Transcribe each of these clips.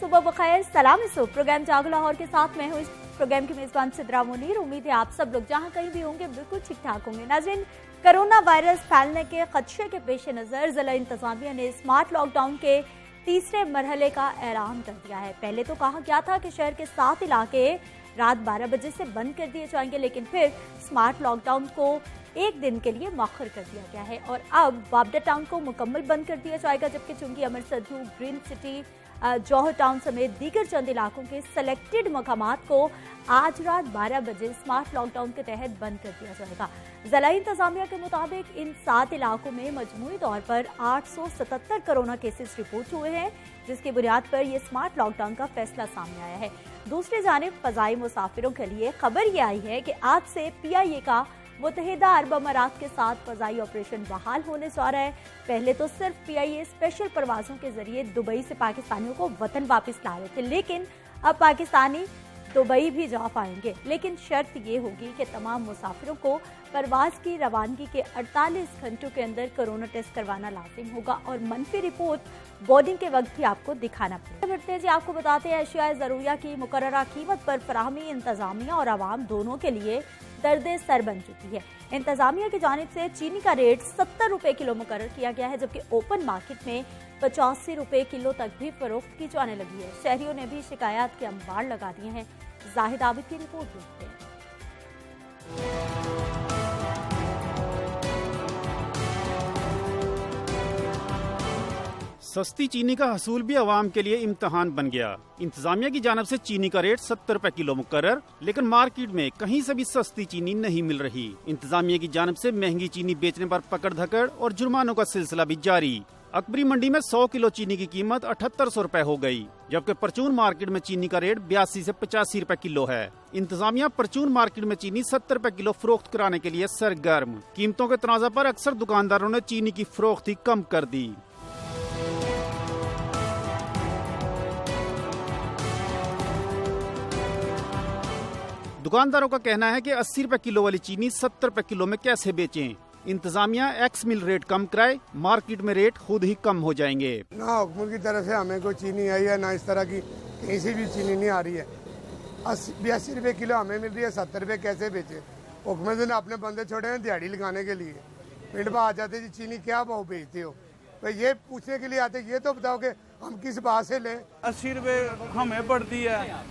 सुबह बखैर, सलाम सुबह। प्रोग्राम जागो लाहौर के साथ मैं हूँ इस प्रोग्राम की मेजबान सिद्रा मुनीर। उम्मीद है आप सब लोग जहाँ कहीं भी होंगे बिल्कुल ठीक ठाक होंगे। नाज़रीन, कोरोना वायरस फैलने के खदशे के पेश नज़र जिला इंतजामिया ने स्मार्ट लॉकडाउन के तीसरे मरहले का ऐलान कर दिया है। पहले तो कहा गया था कि शहर के 7 इलाके रात 12 बजे से बंद कर दिए जाएंगे, लेकिन फिर स्मार्ट लॉकडाउन को एक दिन के लिए मौखर कर दिया गया है और अब बाबडा टाउन को मुकम्मल बंद कर दिया जाएगा, जबकि चुंगी, अमर सद्धू, ग्रीन सिटी, जौहर टाउन समेत दीगर चंद इलाकों के सेलेक्टेड मकामात को आज रात 12 बजे स्मार्ट लॉकडाउन के तहत बंद कर दिया जाएगा। जिला इंतजामिया के मुताबिक इन 7 इलाकों में मजमूई तौर पर 877 कोरोना केसेस रिपोर्ट हुए हैं, जिसकी बुनियाद पर यह स्मार्ट लॉकडाउन का फैसला सामने आया है। दूसरी जानिब फजाई मुसाफिरों के लिए खबर यह आई है कि आज से PIA का मुत्तहिदा अरब अमारात के साथ फजाई ऑपरेशन बहाल होने जा रहा है। पहले तो सिर्फ PIA स्पेशल परवाजों के जरिए दुबई से पाकिस्तानियों को वतन वापस ला रहे थे, लेकिन अब पाकिस्तानी दुबई भी जा पाएंगे, लेकिन शर्त ये होगी कि तमाम मुसाफिरों को परवाज की रवानगी के 48 घंटों के अंदर कोरोना टेस्ट करवाना लाजिम होगा और मनफी रिपोर्ट बोर्डिंग के वक्त भी आपको दिखाना पड़ेगा। बढ़ते हैं जी, आपको बताते हैं अशिया ज़रूरिया की मुकर्ररा कीमत पर फराहमी इंतजामिया और आवाम दोनों के लिए दर्द सर बन चुकी है। इंतजामिया की जानिब से चीनी का रेट 70 रुपए किलो मुकर्रर किया गया है, जबकि ओपन मार्केट में 85 रुपए किलो तक भी फरोख्त की जाने लगी है। शहरियों ने भी शिकायत के अंबार लगा दिए हैं। जाहिद आबिद की रिपोर्ट देखते हैं। सस्ती चीनी का हसूल भी आवाम के लिए इम्तहान बन गया। इंतजामिया की जानब से चीनी का रेट 70 रुपए किलो मुकर्रर, लेकिन मार्केट में कहीं से भी सस्ती चीनी नहीं मिल रही। इंतजामिया की जानब से महंगी चीनी बेचने पर पकड़ धकड़ और जुर्मानों का सिलसिला भी जारी। अकबरी मंडी में 100 किलो चीनी की कीमत 7800 रुपए हो गई, जबकि परचून मार्केट में चीनी का रेट 82 से 85 रुपए किलो है। इंतजामिया परचून मार्केट में चीनी 70 रुपए किलो फरोख्त कराने के लिए सरगर्म। कीमतों के तनाज़ा पर अक्सर दुकानदारों ने चीनी की फरोख्ती कम कर दी। दुकानदारों का कहना है कि 80 रुपए किलो वाली चीनी 70 रुपए किलो में कैसे बेचें। इंतजामिया एक्स मिल रेट कम कराए, मार्केट में रेट खुद ही कम हो जाएंगे। ना हुकूमत की तरफ से हमें कोई चीनी आई है, ना इस तरह की कहीं से भी चीनी नहीं आ रही है। 82 रुपए किलो हमें मिल रही है, 70 रुपए कैसे बेचे? हुकूमत ने अपने बंदे छोड़े हैं दिहाड़ी लगाने के लिए। पिंड में आ जाते जी चीनी क्या भाव बेचते हो, भाई ये पूछने के लिए आते, ये तो बताओ कि हम किस भाव से लें। 80 रुपए हमें पड़ती है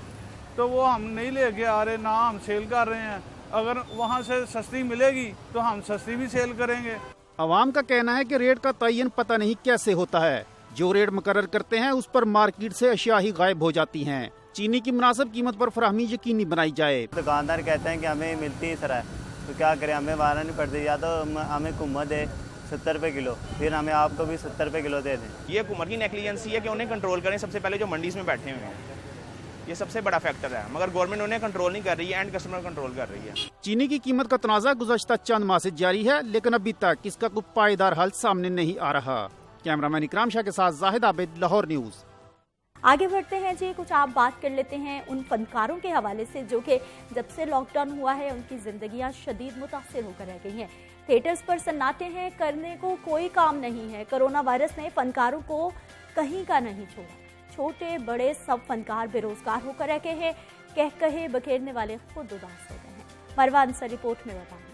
तो वो हम नहीं लेके आ रहे, ना हम सेल कर रहे हैं। अगर वहाँ से सस्ती मिलेगी तो हम सस्ती भी सेल करेंगे। आवाम का कहना है कि रेट का तयन पता नहीं कैसे होता है। जो रेट मुकर्रर करते हैं उस पर मार्केट से अशिया ही गायब हो जाती हैं। चीनी की मुनासिब कीमत पर फराहमी यकीनी बनाई जाए। दुकानदार कहते हैं कि हमें मिलती है सर, तो क्या करें, हमें वारा नहीं पड़ती। या तो हमें कुम्मत दे 70 रुपए किलो, फिर हमें आपको भी 70 रुपए किलो दे दें। ये हुकूमत की नेग्लिजेंसी है कि उन्हें कंट्रोल करें सबसे पहले जो मंडीज में बैठे हुए हैं, ये सबसे बड़ा फैक्टर है। मगर गवर्नमेंट उन्हें कंट्रोल नहीं कर रही है, एंड कस्टमर कंट्रोल कर रही है। चीनी की कीमत का तनाज़ा गुज़श्ता चंद माह से जारी है, लेकिन अभी तक इसका कोई पायदार हल सामने नहीं आ रहा। कैमरामैन इकराम शाह के साथ जाहिद आबिद, लाहौर न्यूज़। आगे बढ़ते हैं जी, कुछ आप बात कर लेते हैं उन फनकारों के हवाले से जो कि जब से लॉकडाउन हुआ है उनकी जिंदगियां शदीद मुतासिर होकर रह गई हैं। थिएटर्स पर सन्नाटे हैं, करने को कोई काम नहीं है। कोरोना वायरस ने फनकारों को कहीं का नहीं छोड़ा। छोटे बड़े सब फनकार बेरोजगार होकर रह गए हैं। कह कहे बखेरने वाले खुद उदास हो गए हैं। मरवान सर रिपोर्ट में बताएंगे।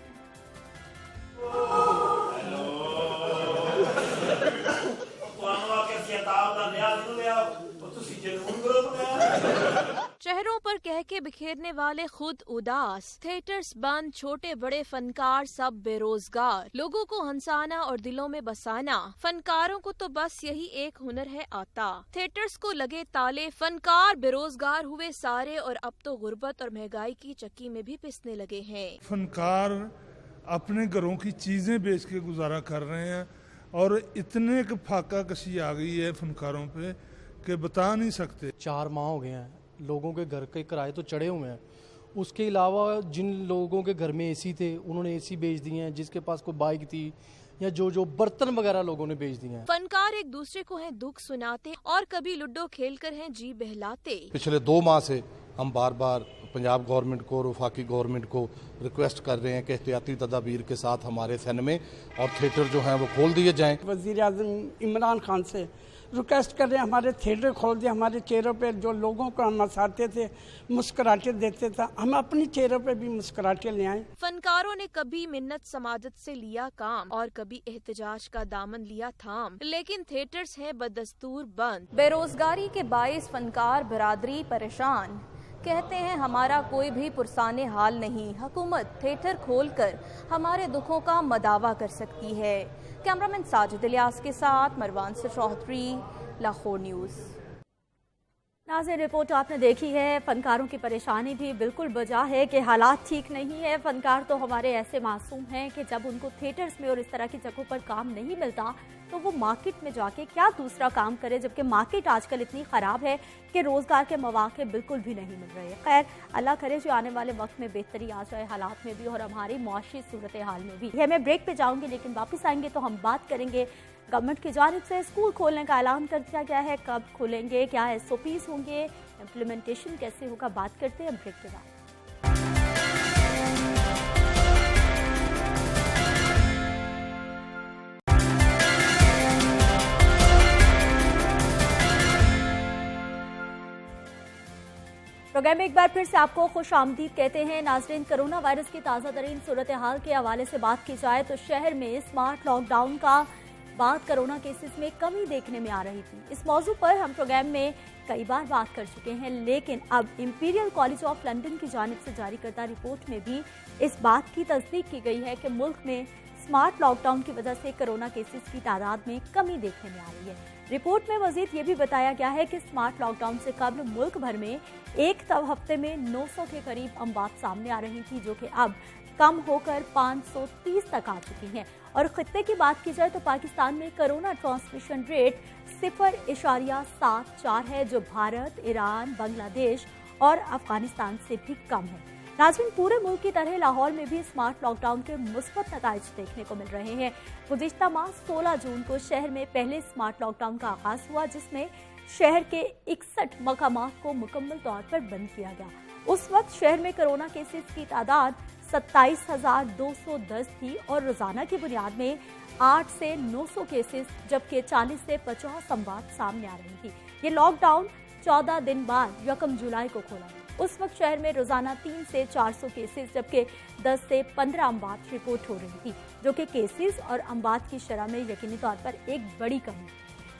शहरों पर कह के बिखेरने वाले खुद उदास, थिएटर्स बंद, छोटे बड़े फनकार सब बेरोजगार, लोगों को हंसाना और दिलों में बसाना। फनकारों को तो बस यही एक हुनर है आता। थिएटर्स को लगे ताले, फनकार बेरोजगार हुए सारे और अब तो गुर्बत और महंगाई की चक्की में भी पिसने लगे हैं। फनकार अपने घरों की चीजें बेच के गुजारा कर रहे हैं और इतने फाका कशी आ गई है फनकारों पे कि बता नहीं सकते। 4 माह हो गए हैं, लोगों के घर के किराए तो चढ़े हुए हैं। उसके अलावा जिन लोगों के घर में एसी थे उन्होंने एसी बेच दिए हैं, जिसके पास कोई बाइक थी या जो बर्तन वगैरह लोगों ने बेच दिए हैं। फनकार एक दूसरे को हैं दुख सुनाते और कभी लुड्डो खेलकर हैं जी बहलाते। पिछले 2 माह से हम बार बार पंजाब गवर्नमेंट को और वफाकी गवर्नमेंट को रिक्वेस्ट कर रहे हैं कि एहतियाती तदाबीर के साथ हमारे सिनेमे और थिएटर जो हैं वो खोल दिए जाएं। वज़ीर आज़म इमरान खान से रिक्वेस्ट कर रहे हैं हमारे थिएटर खोल दिए, हमारे चेहरों पे जो लोगों को हम हंसाते थे, मुस्कुराहटें देते थे, हम अपनी चेहरों पे भी मुस्कुराहटें ले आए। फनकारों ने कभी मिन्नत समाजत से लिया काम और कभी एहतजाज का दामन लिया थाम, लेकिन थिएटर्स है बदस्तूर बंद। बेरोजगारी के बाइस फनकार बिरादरी परेशान, कहते हैं हमारा कोई भी पुरसाने हाल नहीं, हुकूमत थिएटर खोलकर हमारे दुखों का मदावा कर सकती है। कैमरामैन साजिद इलियास के साथ मरवान से चौधरी, लाहौर न्यूज़। नाज़रीन, रिपोर्ट आपने देखी है। फनकारों की परेशानी भी बिल्कुल वजह है कि हालात ठीक नहीं है। फनकार तो हमारे ऐसे मासूम हैं कि जब उनको थिएटर्स में और इस तरह की जगहों पर काम नहीं मिलता तो वो मार्केट में जाके क्या दूसरा काम करे, जबकि मार्केट आजकल इतनी ख़राब है कि रोज़गार के मौके बिल्कुल भी नहीं मिल रहे। खैर, अल्लाह करे जो आने वाले वक्त में बेहतरी आ जाए हालात में भी और हमारी मुआशी सूरत हाल में भी। ये मैं ब्रेक पे जाऊँगी, लेकिन वापस आएंगे तो हम बात करेंगे गवर्नमेंट की जानिब से स्कूल खोलने का ऐलान कर दिया गया है, कब खुलेंगे, क्या SOPs होंगे, इम्प्लीमेंटेशन कैसे होगा, बात करते हैं ब्रेक के बाद। प्रोग्राम में एक बार फिर से आपको खुश आमदीद कहते हैं। नाजरीन, कोरोना वायरस की ताज़ा तरीन सूरत हाल के हवाले से बात की जाए तो शहर में स्मार्ट लॉकडाउन का बाद कोरोना केसेस में कमी देखने में आ रही थी। इस मौजू पर हम प्रोग्राम में कई बार बात कर चुके हैं, लेकिन अब इंपीरियल कॉलेज ऑफ लंदन की जानिब से जारी करदा रिपोर्ट में भी इस बात की तस्दीक की गई है कि मुल्क में स्मार्ट लॉकडाउन की वजह से कोरोना केसेस की तादाद में कमी देखने में आ रही है। रिपोर्ट में मजीद ये भी बताया गया है कि स्मार्ट लॉकडाउन से कबल मुल्क भर में एक हफ्ते में 900 के करीब अमवात सामने आ रही थी, जो कि अब कम होकर 530 तक आ चुकी हैं। और खित्ते की बात की जाए तो पाकिस्तान में कोरोना ट्रांसमिशन रेट 0.74 है, जो भारत, ईरान, बांग्लादेश और अफगानिस्तान से भी कम है। नाज़रीन, पूरे मुल्क की तरह लाहौर में भी स्मार्ट लॉकडाउन के मुस्बत नताइज देखने को मिल रहे हैं। गुज़िश्ता माह 16 जून को शहर में पहले स्मार्ट लॉकडाउन का आगाज हुआ, जिसमें शहर के 61 मकामात को मुकम्मल तौर पर बंद किया गया। उस वक्त शहर में कोरोना केसेस की तादाद 27,210 थी और रोजाना की बुनियाद में 8 से 900 केसेस, जबकि 40 से 50 अमवात सामने आ रही थी। ये लॉकडाउन 14 दिन बाद 1 जुलाई को खोला। उस वक्त शहर में रोजाना 3 से 400 केसेस, जबकि 10 से 15 अमवात रिपोर्ट हो रही थी, जो कि केसेस और अमवात की शरह में यकीनी तौर पर एक बड़ी कमी।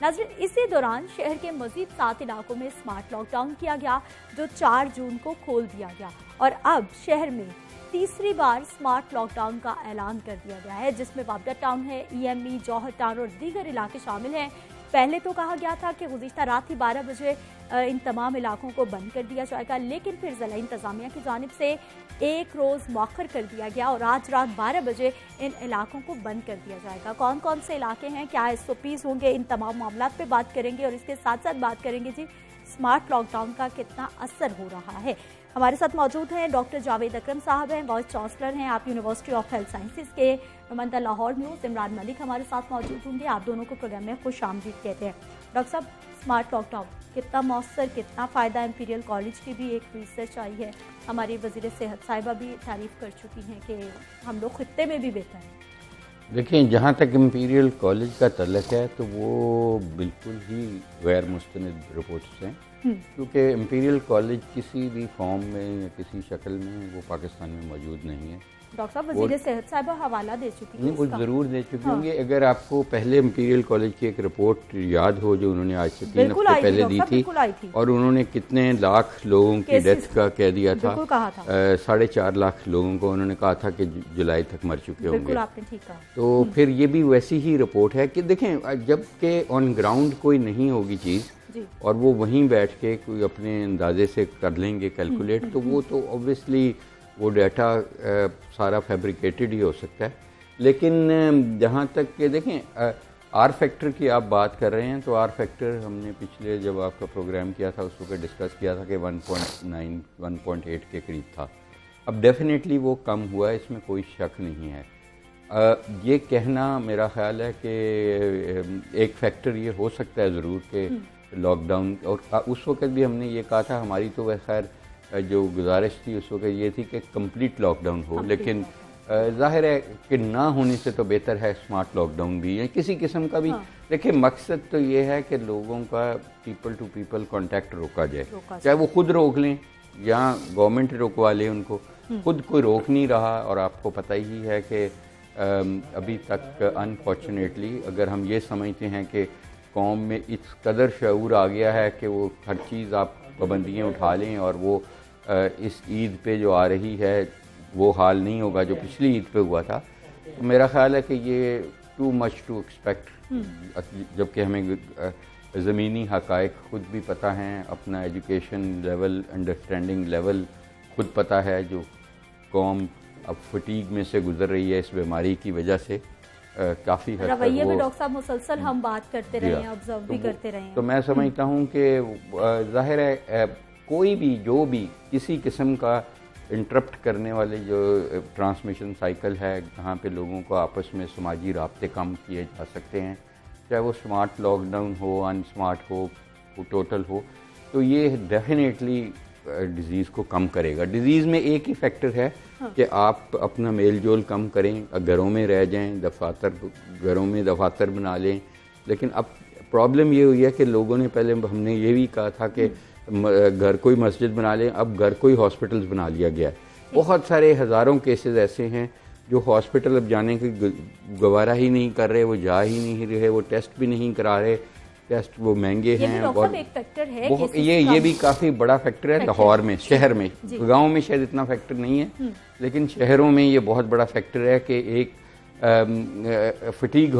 नाज़रीन, इसी दौरान शहर के मजीद 7 इलाकों में स्मार्ट लॉकडाउन किया गया, जो 4 जून को खोल दिया गया। और अब शहर में तीसरी बार स्मार्ट लॉकडाउन का ऐलान कर दिया गया है, जिसमें वाबडा टाउन है, EME, जौहर टाउन और दीगर इलाके शामिल हैं। पहले तो कहा गया था कि गुज़िश्ता रात ही 12 बजे इन तमाम इलाकों को बंद कर दिया जाएगा, लेकिन फिर ज़िला इंतज़ामिया की जानिब से एक रोज़ मौखर कर दिया गया और आज रात 12 बजे इन इलाकों को बंद कर दिया जाएगा। कौन कौन से इलाके हैं, क्या SOPs होंगे, इन तमाम मामलों पे बात करेंगे और इसके साथ साथ बात करेंगे जी स्मार्ट लॉकडाउन का कितना असर हो रहा है। हमारे साथ मौजूद हैं डॉक्टर जावेद अकरम साहब हैं, वाइस चांसलर हैं आप यूनिवर्सिटी ऑफ हेल्थ साइंसेज के। नुमाइंदा लाहौर न्यूज़ इमरान मलिक हमारे साथ मौजूद होंगे। आप दोनों को प्रोग्राम में खुश आमदीद कहते हैं। डॉक्टर साहब, स्मार्ट लॉकडाउन कितना मौसर, कितना फ़ायदा? इंपीरियल कॉलेज की भी एक रिसर्च आई है, हमारी वज़ीर सेहत साहिबा भी तारीफ़ कर चुकी हैं कि हम लोग खित्ते में भी बेहतर हैं। देखिए, जहाँ तक इम्पीरियल कॉलेज का तल्लक है तो वो बिल्कुल ही गैर मुस्तनिद रिपोर्ट्स हैं, क्योंकि इम्पीरियल कॉलेज किसी भी फॉर्म में या किसी शक्ल में वो पाकिस्तान में मौजूद नहीं है। डॉक्टर साहब, वज़ीर सेहत साहिबा हवाला दे चुकी है, वो ज़रूर दे चुकी होंगी। अगर आपको पहले इम्पीरियल कॉलेज की एक रिपोर्ट याद हो जो उन्होंने आज से 3 हफ्ते पहले दी थी, और उन्होंने कितने लाख लोगों की डेथ का कह दिया था, 4.5 लाख लोगों को उन्होंने कहा था कि जुलाई तक मर चुके होंगे। आपने ठीक कहा। तो फिर ये भी वैसी ही रिपोर्ट है कि देखें, जब के ऑन ग्राउंड कोई नहीं होगी चीज़ और वो वहीं बैठ के कोई अपने अंदाजे से कर लेंगे कैलकुलेट, तो वो तो ऑब्वियसली वो डाटा सारा फैब्रिकेटेड ही हो सकता है। लेकिन जहाँ तक कि देखें, आर फैक्टर की आप बात कर रहे हैं, तो आर फैक्टर हमने पिछले जब आपका प्रोग्राम किया था उस वक्त डिस्कस किया था कि 1.9 1.8 के करीब था। अब डेफिनेटली वो कम हुआ है, इसमें कोई शक नहीं है। ये कहना मेरा ख्याल है कि एक फैक्टर ये हो सकता है ज़रूर कि लॉकडाउन, और उस वक्त भी हमने ये कहा था, हमारी तो वह खैर जो गुजारिश थी उस वक्त ये थी कि कंप्लीट लॉकडाउन हो, लेकिन जाहिर है कि ना होने से तो बेहतर है स्मार्ट लॉकडाउन भी है किसी किस्म का भी। देखिए मकसद तो ये है कि लोगों का पीपल टू पीपल कांटेक्ट रोका जाए, चाहे वो खुद रोक लें या गवर्नमेंट रोकवा ले उनको। खुद कोई रोक नहीं रहा और आपको पता ही है कि अभी तक अनफॉर्चुनेटली अगर हम ये समझते हैं कि कौम में इस कदर शऊर आ गया है कि वो हर चीज़ आप पाबंदियाँ उठा लें और वो इस ईद पे जो आ रही है वो हाल नहीं होगा जो पिछली ईद पे हुआ था। तो मेरा ख्याल है कि ये टू मच टू एक्सपेक्ट, जबकि हमें ज़मीनी हक़ाइक़ खुद भी पता हैं, अपना एजुकेशन लेवल, अंडरस्टैंडिंग लेवल खुद पता है। जो कौम अब फटीग में से गुजर रही है इस बीमारी की वजह से काफ़ी हद तक रवैये में डॉक्टर साहब मुसलसल हम बात करते रहे हैं, ऑब्जर्व भी करते रहे हैं। तो मैं समझता हूँ कि ज़ाहिर है कोई भी जो भी किसी किस्म का इंटरप्ट करने वाले जो ट्रांसमिशन साइकिल है जहाँ पे लोगों को आपस में समाजी राब्ते कम किए जा सकते हैं, चाहे वो स्मार्ट लॉकडाउन हो, अनस्मार्ट हो, टोटल हो, तो ये डेफिनेटली डिज़ीज़ को कम करेगा। डिज़ीज़ में एक ही फैक्टर है कि आप अपना मेल जोल कम करें, घरों में रह जाएं, घरों में दफातर बना लें। लेकिन अब प्रॉब्लम ये हुई है कि लोगों ने पहले, हमने ये भी कहा था कि घर कोई मस्जिद बना लें, अब घर कोई हॉस्पिटल्स बना लिया गया है। बहुत सारे हज़ारों केसेस ऐसे हैं जो हॉस्पिटल अब जाने की गवारा ही नहीं कर रहे, वो जा ही नहीं रहे, वो टेस्ट भी नहीं करा रहे, टेस्ट वो महंगे हैं। और एक फैक्टर है ये भी काफ़ी बड़ा फैक्टर है लाहौर में, शहर में। गांव में शायद इतना फैक्टर नहीं है, लेकिन शहरों में ये बहुत बड़ा फैक्टर है कि एक फटीग,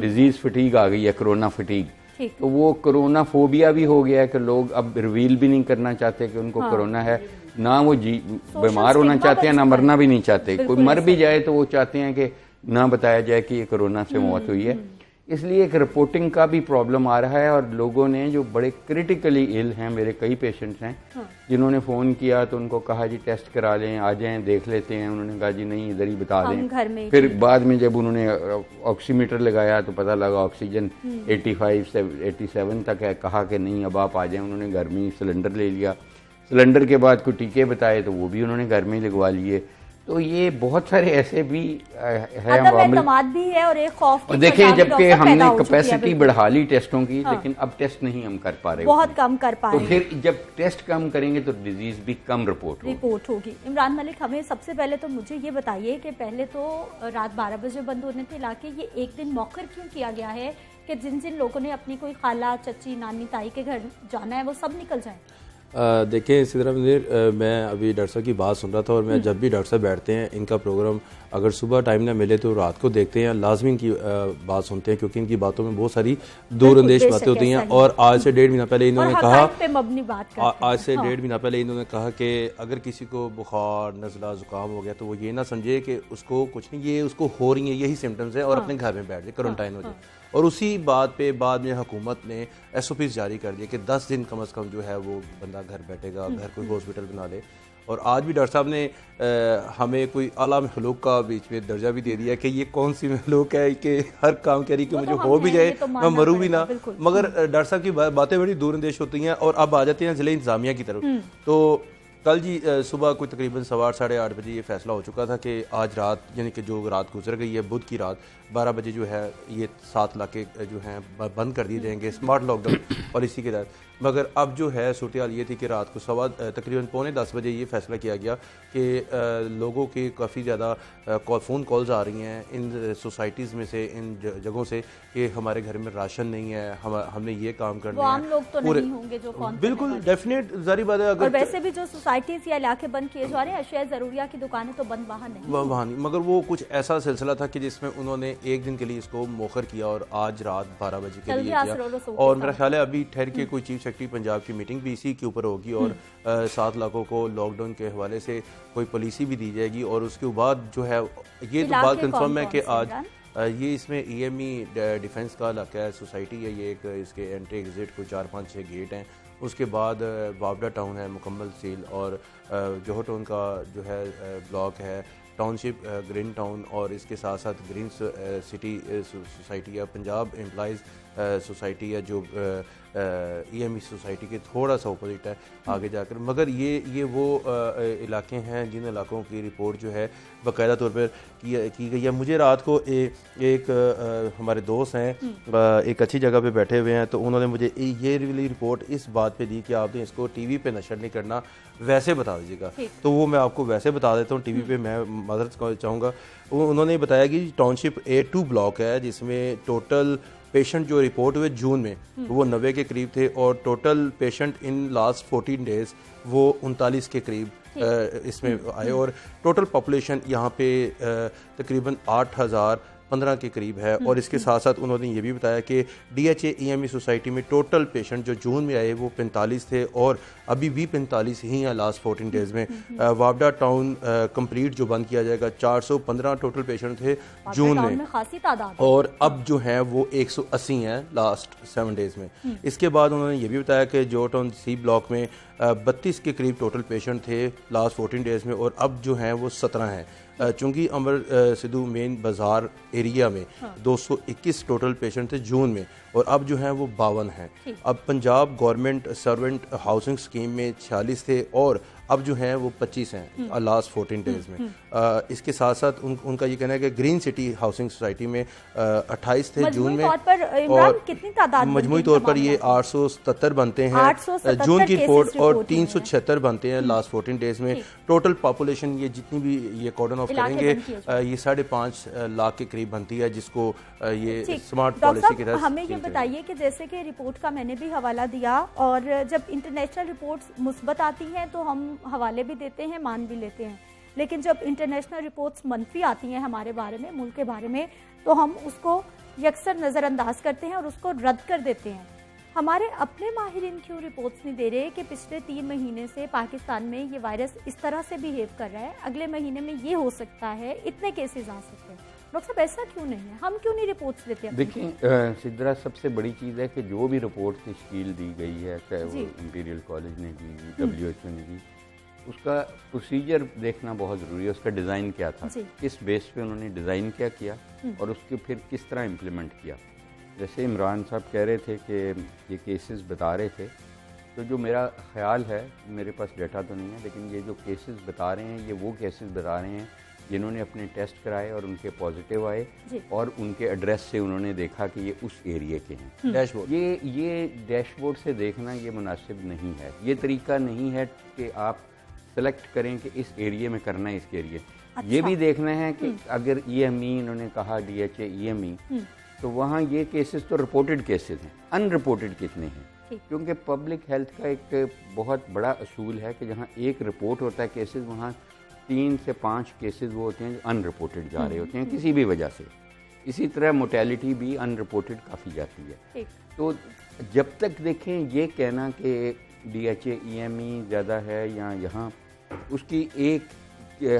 डिजीज़ फटीग आ गई है, कोरोना फटीग। तो वो कोरोना फोबिया भी हो गया है कि लोग अब रिवील भी नहीं करना चाहते कि उनको कोरोना है, ना वो बीमार होना चाहते हैं, ना मरना भी नहीं चाहते। कोई मर भी जाए तो वो चाहते हैं कि ना बताया जाए कि ये कोरोना से मौत हुई है। इसलिए एक रिपोर्टिंग का भी प्रॉब्लम आ रहा है और लोगों ने जो बड़े क्रिटिकली इल हैं, मेरे कई पेशेंट्स हैं जिन्होंने फ़ोन किया तो उनको कहा जी टेस्ट करा लें, आ जाएं देख लेते हैं। उन्होंने कहा जी नहीं इधर ही बता दें। फिर बाद में जब उन्होंने ऑक्सीमीटर लगाया तो पता लगा ऑक्सीजन 85 से 87 तक है। कहा कि नहीं अब आप आ जाएं। उन्होंने घर में ही सिलेंडर ले लिया। सिलेंडर के बाद कोई टीके बताए तो वो भी उन्होंने घर में ही लगवा लिए। तो ये बहुत सारे ऐसे भी है भी है और एक खौफ। देखिए जबकि हमने कैपेसिटी बढ़ा ली टेस्टों की, लेकिन अब टेस्ट नहीं हम कर पा रहे, बहुत कम कर पा रहे। तो फिर जब टेस्ट कम करेंगे तो डिजीज भी कम रिपोर्ट होगी। इमरान मलिक, हमें सबसे पहले तो मुझे ये बताइए कि पहले तो रात 12 बजे बंद होने थे इलाके, ये एक दिन मौखर क्यों किया गया है कि जिन जिन लोगों ने अपनी कोई खाला, चची, नानी, ताई के घर जाना है वो सब निकल जाए? देखें सिद्रा मुनीर, मैं अभी डॉक्टर साहब की बात सुन रहा था और मैं जब भी डॉक्टर साहब बैठते हैं इनका प्रोग्राम अगर सुबह टाइम ना मिले तो रात को देखते हैं, लाजमी इनकी बात सुनते हैं क्योंकि इनकी बातों में बहुत सारी दूरअंदेश बातें होती हैं। और आज से 1.5 महीना पहले इन्होंने कहा, आज से 1.5 महीना पहले इन्होंने कहा कि अगर किसी को बुखार, नज़ला, जुकाम हो गया तो वो ये ना समझे कि उसको कुछ नहीं, ये उसको हो रही है, यही सिम्टम्स है और अपने घर में बैठ जाए, क्वारंटाइन हो जाए। और उसी बात पे बाद में हुकूमत ने SOPs जारी कर दिए कि 10 दिन कम से कम जो है वो बंदा घर बैठेगा, घर कोई हॉस्पिटल बना ले। और आज भी डॉक्टर साहब ने हमें कोई आला मखलूक का बीच में दर्जा भी दे दिया कि ये कौन सी मखलूक है कि हर काम कह रही कि मुझे हो भी जाए, मैं मरूँ भी ना। मगर डॉक्टर साहब की बातें बड़ी दूरअंदेश होती हैं। और अब आ जाते हैं ज़िले इंतज़ामिया की तरफ। तो कल जी सुबह कोई तकरीबन 8:15 साढ़े 8 बजे ये फैसला हो चुका था कि आज रात, यानी कि जो रात गुजर गई है बुध की रात 12 बजे जो है ये 7 इलाके जो हैं बंद कर दिए जाएंगे स्मार्ट लॉकडाउन पॉलिसी के तहत। मगर अब जो है सूरत हाल ये थी कि रात को तकरीबन 9:45 बजे ये फैसला किया गया कि लोगों के काफ़ी ज़्यादा फ़ोन कॉल्स आ रही हैं इन सोसाइटीज़ में से, इन जगहों से कि हमारे घर में राशन नहीं है, हमने ये काम करना है। आम लोग तो नहीं होंगे जो कौन, बिल्कुल डेफिनेट जारी बात है। अगर वैसे भी जो सोसाइटीज या इलाके बंद किए जा रहे हैं, अशिया ज़रूरिया की दुकानें तो बंद वहाँ नहीं, मगर वो कुछ ऐसा सिलसिला था कि जिसमें उन्होंने एक दिन के लिए इसको मौखर किया और आज रात 12 बजे के लिए किया। और मेरा ख्याल है अभी ठहर के कोई चीफ सेक्रेटरी पंजाब की मीटिंग भी इसी के ऊपर होगी और 7 लाखों को लॉकडाउन के हवाले से कोई पॉलिसी भी दी जाएगी। और उसके बाद जो है ये तो बात कंफर्म है कि आज ये इसमें EME डिफेंस का इलाका है, सोसाइटी है ये, एक इसके एंट्री एग्जिट को 4, 5, 6 गेट हैं। उसके बाद बावडा टाउन है मुकम्मल सील, और जोहर टाउन का जो है ब्लॉक है, टाउनशिप ग्रीन टाउन, और इसके साथ साथ ग्रीन सिटी सोसाइटी है, पंजाब एम्प्लॉइज़ सोसाइटी है जो EME सोसाइटी के थोड़ा सा अपोजिट है आगे जाकर, मगर ये वो इलाके हैं जिन इलाकों की रिपोर्ट जो है बाकायदा तौर पर की गई है। मुझे रात को एक हमारे दोस्त हैं एक अच्छी जगह पे बैठे हुए हैं, तो उन्होंने मुझे ये रिपोर्ट इस बात पे दी कि आपने इसको टीवी पे नशर नहीं करना, वैसे बता दीजिएगा। तो वो मैं आपको वैसे बता देता हूँ, टीवी पे मैं मदद चाहूँगा। उन्होंने बताया कि टाउनशिप A2 ब्लॉक है जिसमें टोटल पेशेंट जो रिपोर्ट हुए जून में वो 90 के करीब थे, और total patient in last 14 days वो 39 के करीब इसमें आए, और टोटल पॉपुलेशन यहाँ पे तकरीबन 8015 के करीब है। और इसके साथ साथ उन्होंने ये भी बताया कि DHA EME सोसाइटी में टोटल पेशेंट जो जून में आए वो 45 थे, और अभी भी 45 ही हैं लास्ट 14 डेज में। वावडा टाउन कंप्लीट जो बंद किया जाएगा, 415 टोटल पेशेंट थे जून में, खासी तादाद, और अब जो है वो 180 हैं लास्ट 7 डेज में। इसके बाद उन्होंने ये भी बताया कि जो टाउन C ब्लॉक में 32 के करीब टोटल पेशेंट थे लास्ट 14 डेज में, और अब जो हैं वो 17 हैं। चूँकि अमर सिद्धू मेन बाज़ार एरिया में 221 टोटल पेशेंट थे जून में, और अब जो हैं वो 52 हैं। अब Punjab government servant housing scheme में 46 थे, और अब जो हैं वो 25 हैं लास्ट 14 डेज में। इसके साथ साथ उनका ये कहना है कि ग्रीन सिटी हाउसिंग सोसाइटी में 28 थे जून में, और कितनी तादाद मजमूई तौर पर ये 877 बनते हैं जून की रिपोर्ट, और 376 बनते हैं लास्ट 14 डेज में। टोटल पॉपुलेशन ये जितनी भी ये कॉर्डन ऑफ करेंगे ये 5.5 लाख के करीब बनती है, जिसको ये स्मार्ट पॉलिसी के तहत। हमें ये बताइए कि जैसे कि रिपोर्ट का मैंने भी हवाला दिया, और जब इंटरनेशनल रिपोर्ट्स मुस्बत आती हैं तो हम हवाले भी देते हैं, मान भी लेते हैं, लेकिन जब इंटरनेशनल रिपोर्ट्स मनफी आती हैं हमारे बारे में, मुल्क के बारे में, तो हम उसको यकसर नज़रअंदाज करते हैं और उसको रद्द कर देते हैं। हमारे अपने माहिरीन क्यों रिपोर्ट्स नहीं दे रहे कि पिछले 3 महीने से पाकिस्तान में ये वायरस इस तरह से बिहेव कर रहा है, अगले महीने में ये हो सकता है, इतने केसेस आ सकते हैं। डॉक्टर साहब ऐसा क्यों नहीं है, हम क्यों नहीं रिपोर्ट्स देते? देखिए सिद्रा, सबसे बड़ी चीज़ है कि जो भी रिपोर्ट तश्कील दी गई है, चाहे वो इंपीरियल कॉलेज ने की, WHO ने की, उसका प्रोसीजर देखना बहुत ज़रूरी है। उसका डिज़ाइन क्या था, किस बेस पे उन्होंने डिज़ाइन क्या किया, और उसके फिर किस तरह इम्प्लीमेंट किया। जैसे इमरान साहब कह रहे थे कि ये केसेस बता रहे थे, तो जो मेरा ख्याल है, मेरे पास डेटा तो नहीं है, लेकिन ये जो केसेस बता रहे हैं ये वो केसेस बता रहे हैं जिन्होंने अपने टेस्ट कराए और उनके पॉजिटिव आए, और उनके एड्रेस से उन्होंने देखा कि ये उस एरिया के हैं। डैशबोर्ड, ये डैशबोर्ड से देखना ये मुनासिब नहीं है। ये तरीका नहीं है कि आप सेलेक्ट करें कि इस एरिया में करना है, इस एरिया। अच्छा। ये भी देखना है कि अगर EME इन्होंने कहा DHA EME, तो वहाँ ये केसेस तो रिपोर्टेड केसेस हैं, अनरिपोर्टेड कितने हैं? क्योंकि पब्लिक हेल्थ का एक बहुत बड़ा असूल है कि जहाँ एक रिपोर्ट होता है केसेस, वहाँ 3 से 5 केसेस वो होते हैं जो अनरिपोर्टेड जा रहे होते हैं किसी भी वजह से। इसी तरह मोर्टेलिटी भी अनरिपोर्टेड काफ़ी जाती है। तो जब तक देखें ये कहना कि DHA EME ज़्यादा है या यहाँ, उसकी एक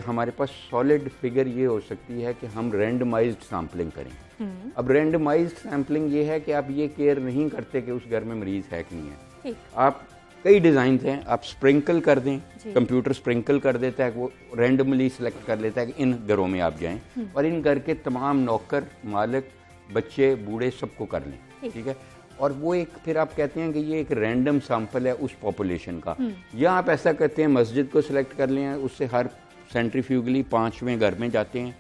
हमारे पास सॉलिड फिगर ये हो सकती है कि हम रैंडमाइज्ड सैम्पलिंग करें। अब रैंडमाइज्ड सैम्पलिंग ये है कि आप ये केयर नहीं करते कि उस घर में मरीज है कि नहीं है। आप कई डिज़ाइन हैं, आप स्प्रिंकल कर दें, कंप्यूटर स्प्रिंकल कर देता है, वो रैंडमली सिलेक्ट कर लेता है कि इन घरों में आप जाएं, और इन घर के तमाम नौकर, मालिक, बच्चे, बूढ़े सबको कर लें, ठीक है। और वो एक फिर आप कहते हैं कि ये एक रैंडम सैंपल है उस पॉपुलेशन का। या आप ऐसा करते हैं मस्जिद को सिलेक्ट कर लें, उससे हर सेंट्रीफ्यूगली 5वें घर में जाते हैं,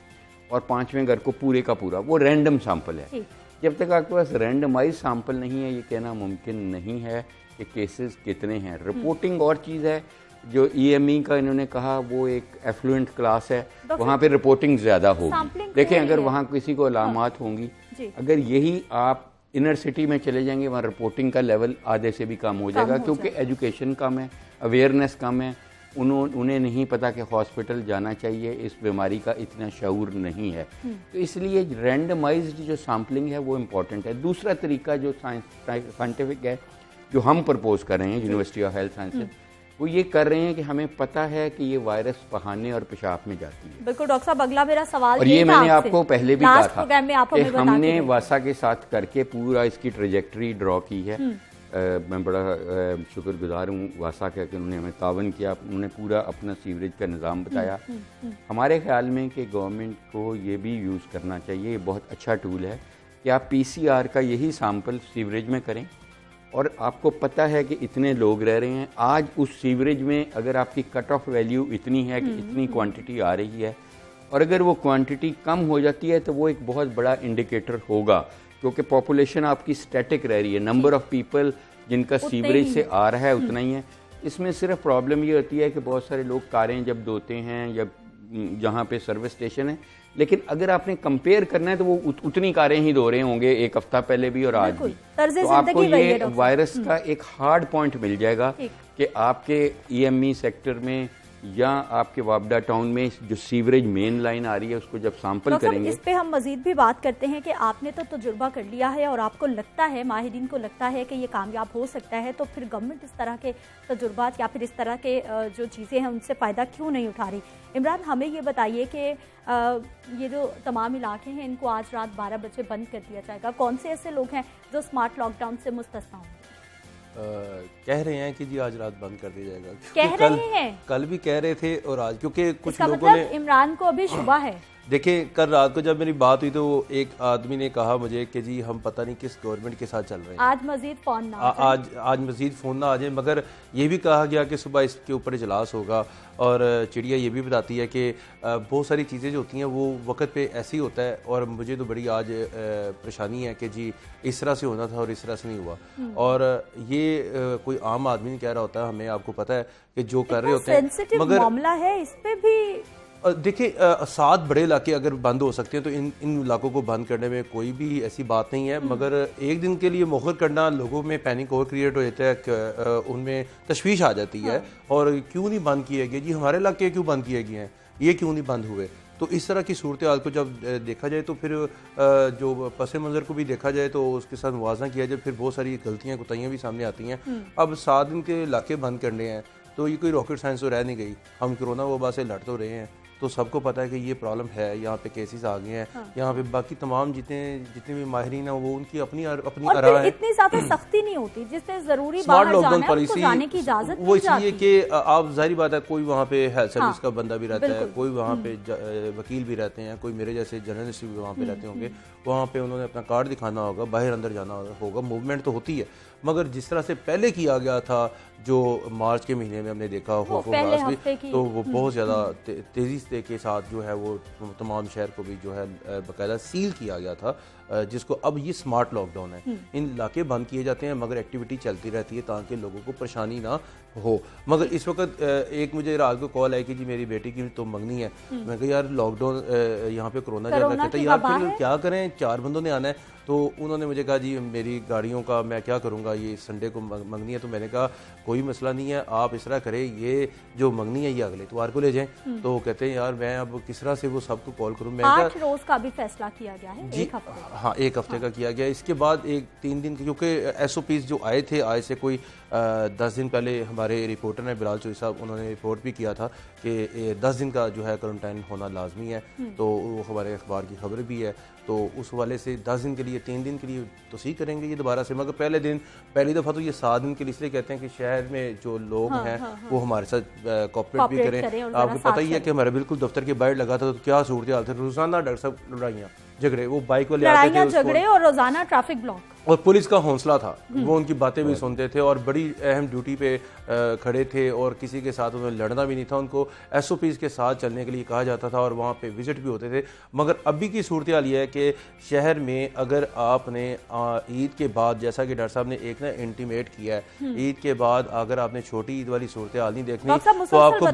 और 5वें घर को पूरे का पूरा, वो रैंडम सैंपल है। जब तक आपके पास रैंडमाइज सैंपल नहीं है, ये कहना मुमकिन नहीं है कि केसेस कितने हैं। रिपोर्टिंग और चीज़ है, जो EME का इन्होंने कहा वो एक एफ्लुएंट क्लास है, वहाँ पे रिपोर्टिंग ज़्यादा होगी। देखें अगर वहाँ किसी को अलामात होंगी, अगर यही आप इनर सिटी में चले जाएंगे, वहाँ रिपोर्टिंग का लेवल आधे से भी कम हो जाएगा, क्योंकि एजुकेशन कम है, अवेयरनेस कम है, उन्हें नहीं पता कि हॉस्पिटल जाना चाहिए, इस बीमारी का इतना शऊर नहीं है। तो इसलिए रैंडमाइज्ड जो सैम्पलिंग है वो इम्पॉर्टेंट है। दूसरा तरीका जो साइंटिफिक है, जो हम प्रपोज कर रहे हैं यूनिवर्सिटी ऑफ हेल्थ साइंसेज, वो ये कर रहे हैं कि हमें पता है कि ये वायरस पहाने और पेशाब में जाती है। बिल्कुल डॉक्टर साहब, अगला मेरा सवाल और ये मैंने आपको पहले भी कहा था कि हमने वासा के साथ करके पूरा इसकी ट्रेजेक्टरी ड्रॉ की है। मैं बड़ा शुक्रगुजार हूँ वासा का कि उन्होंने हमें तावन किया, उन्होंने पूरा अपना सीवरेज का निज़ाम बताया। हमारे ख्याल में कि गवर्नमेंट को ये भी यूज़ करना चाहिए, ये बहुत अच्छा टूल है कि कि आप PCR का यही सैंपल सीवरेज में करें और आपको पता है कि इतने लोग रह रहे हैं, आज उस सीवरेज में अगर आपकी कट ऑफ वैल्यू इतनी है कि इतनी क्वांटिटी आ रही है और अगर वो क्वांटिटी कम हो जाती है तो वो एक बहुत बड़ा इंडिकेटर होगा, क्योंकि पॉपुलेशन आपकी स्टैटिक रह रही है, नंबर ऑफ पीपल जिनका सीवरेज से आ रहा है उतना ही है। इसमें सिर्फ प्रॉब्लम ये होती है कि बहुत सारे लोग कारें जब धोते हैं या जहाँ पे सर्विस स्टेशन है, लेकिन अगर आपने कंपेयर करना है तो वो उतनी कारें ही धो रहे होंगे एक हफ्ता पहले भी और आज भी। तो आपको ये वायरस का एक हार्ड पॉइंट मिल जाएगा कि आपके EME सेक्टर में या आपके वापडा टाउन में जो सीवरेज मेन लाइन आ रही है उसको जब सैंपल करेंगे। इस पे हम मजीद भी बात करते हैं कि आपने तो तजुर्बा कर लिया है और आपको लगता है, माहिरीन को लगता है कि ये कामयाब हो सकता है, तो फिर गवर्नमेंट इस तरह के तजुर्बात या फिर इस तरह के जो चीज़ें हैं उनसे फ़ायदा क्यों नहीं उठा रही? इमरान, हमें ये बताइए कि ये जो तमाम इलाके हैं इनको आज रात 12 बजे बंद कर दिया जाएगा। कौन से ऐसे लोग हैं जो स्मार्ट लॉकडाउन से मुस्तस्ना होंगे? कह रहे हैं कि जी आज रात बंद कर दिया जाएगा। कह रहे हैं, कल भी कह रहे थे और आज, क्योंकि कुछ लोगों मतलब ने, इमरान को अभी शुबा है। देखिए कल रात को जब मेरी बात हुई तो एक आदमी ने कहा मुझे कि जी हम पता नहीं किस गवर्नमेंट के साथ चल रहे हैं, आज मजीद फोन ना आज मजीद फ़ोन ना आ जाए। मगर ये भी कहा गया कि सुबह इसके ऊपर इजलास होगा और चिड़िया ये भी बताती है कि बहुत सारी चीज़ें जो होती हैं वो वक्त पे ऐसे ही होता है। और मुझे तो बड़ी आज परेशानी है कि जी इस तरह से होना था और इस तरह से नहीं हुआ। और ये कोई आम आदमी नहीं कह रहा होता, हमें आपको पता है कि जो कर रहे होते हैं, मगर मामला है इस पे भी। देखिए 7 बड़े इलाके अगर बंद हो सकते हैं तो इन इलाकों को बंद करने में कोई भी ऐसी बात नहीं है। मगर एक दिन के लिए मुखर करना, लोगों में पैनिक और क्रिएट हो जाता है, उनमें तशवीश आ जाती है। और क्यों नहीं बंद किए गए जी, हमारे इलाके क्यों बंद किए गए हैं, ये क्यों नहीं बंद हुए? तो इस तरह की सूरत हाल को जब देखा जाए तो फिर जो पस मंज़र को भी देखा जाए तो उसके साथ मुआवजा किया जाए, फिर बहुत सारी गलतियाँ कोताहियाँ भी सामने आती हैं। अब 7 दिन के इलाके बंद करने हैं तो ये कोई रॉकेट साइंस तो रह नहीं गई। हम कोरोना वबा से लड़ तो रहे हैं, तो सबको पता है कि ये प्रॉब्लम है, यहाँ पे केसेस आ गए हैं। यहाँ पे बाकी तमाम जितने भी माहिरीन हैं वो उनकी अपनी आरा है। इतनी ज्यादा सख्ती नहीं होती जिससे जरूरी स्मार्ट लॉकडाउन पॉलिसी जाने की इजाजत वो इसलिए कि आप जाहिर बात है कोई वहाँ पे हेल्थ सर्विस का बंदा भी रहता है, कोई वहाँ पे वकील भी रहते हैं, कोई मेरे जैसे जर्नलिस्ट भी वहाँ पे रहते होंगे। वहाँ पे उन्होंने अपना कार्ड दिखाना होगा, बाहर अंदर जाना होगा, मूवमेंट तो होती है। मगर जिस तरह से पहले किया गया था, जो मार्च के महीने में हमने देखा हो तो वो बहुत ज़्यादा तेज़ी के साथ जो है वो तमाम शहर को भी जो है बाकायदा सील किया गया था, जिसको अब ये स्मार्ट लॉकडाउन है। इन इलाके बंद किए जाते हैं मगर एक्टिविटी चलती रहती है ताकि लोगों को परेशानी ना हो। मगर इस वक्त एक मुझे रात को कॉल आई कि जी मेरी बेटी की तो मंगनी है। मैं कहा यार लॉकडाउन यहाँ पे कोरोना चल रहा है, यार फिर क्या करें, 4 बंदों ने आना है। तो उन्होंने मुझे कहा जी मेरी गाड़ियों का मैं क्या करूँगा, ये संडे को मंगनी है। तो मैंने कहा कोई मसला नहीं है, आप इस तरह करें, ये जो मंगनी है ये अगले इतवार को ले जाएं। तो कहते हैं यार मैं अब किस तरह से वो सबको कॉल करूँ। मैं 8 रोज का भी फैसला किया गया है, जी 1 हफ्ते। हाँ 1 हफ्ते का किया गया। इसके बाद 3 दिन, क्योंकि SOPs जो आए थे आज से कोई 10 दिन पहले हमारे रिपोर्टर ने बिलाल चौधरी साहब उन्होंने रिपोर्ट भी किया था कि 10 दिन का जो है क्वारंटाइन होना लाजमी है। तो वो हमारे अखबार की खबर भी है। तो उस वाले से 10 दिन के लिए 3 दिन के लिए तो सही करेंगे ये दोबारा से। मगर पहली दफ़ा तो ये 7 दिन के लिए इसलिए कहते हैं कि शहर में जो लोग हैं वो हमारे साथ कॉपरेट भी करें। आपको पता ही है कि हमारे बिल्कुल दफ्तर के बाहर लगा था तो क्या सूरत हाल थी, रोजाना डॉक्टर साहब लड़ाइयाँ झगड़े, वो बाइक वाले आते थे झगड़े और रोजाना ट्रैफिक ब्लॉक, और पुलिस का हौसला था, वो उनकी बातें भी सुनते थे और बड़ी अहम ड्यूटी पे खड़े थे और किसी के साथ उन्हें लड़ना भी नहीं था। उनको SOPs के साथ चलने के लिए कहा जाता था और वहाँ पे विजिट भी होते थे। मगर अभी की सूरत हाल ये है कि शहर में अगर आपने ईद के बाद, जैसा कि डॉक्टर साहब ने एक ना इंटीमेट किया है, ईद के बाद अगर आपने छोटी ईद वाली सूरत हाल नहीं देखनी तो आपको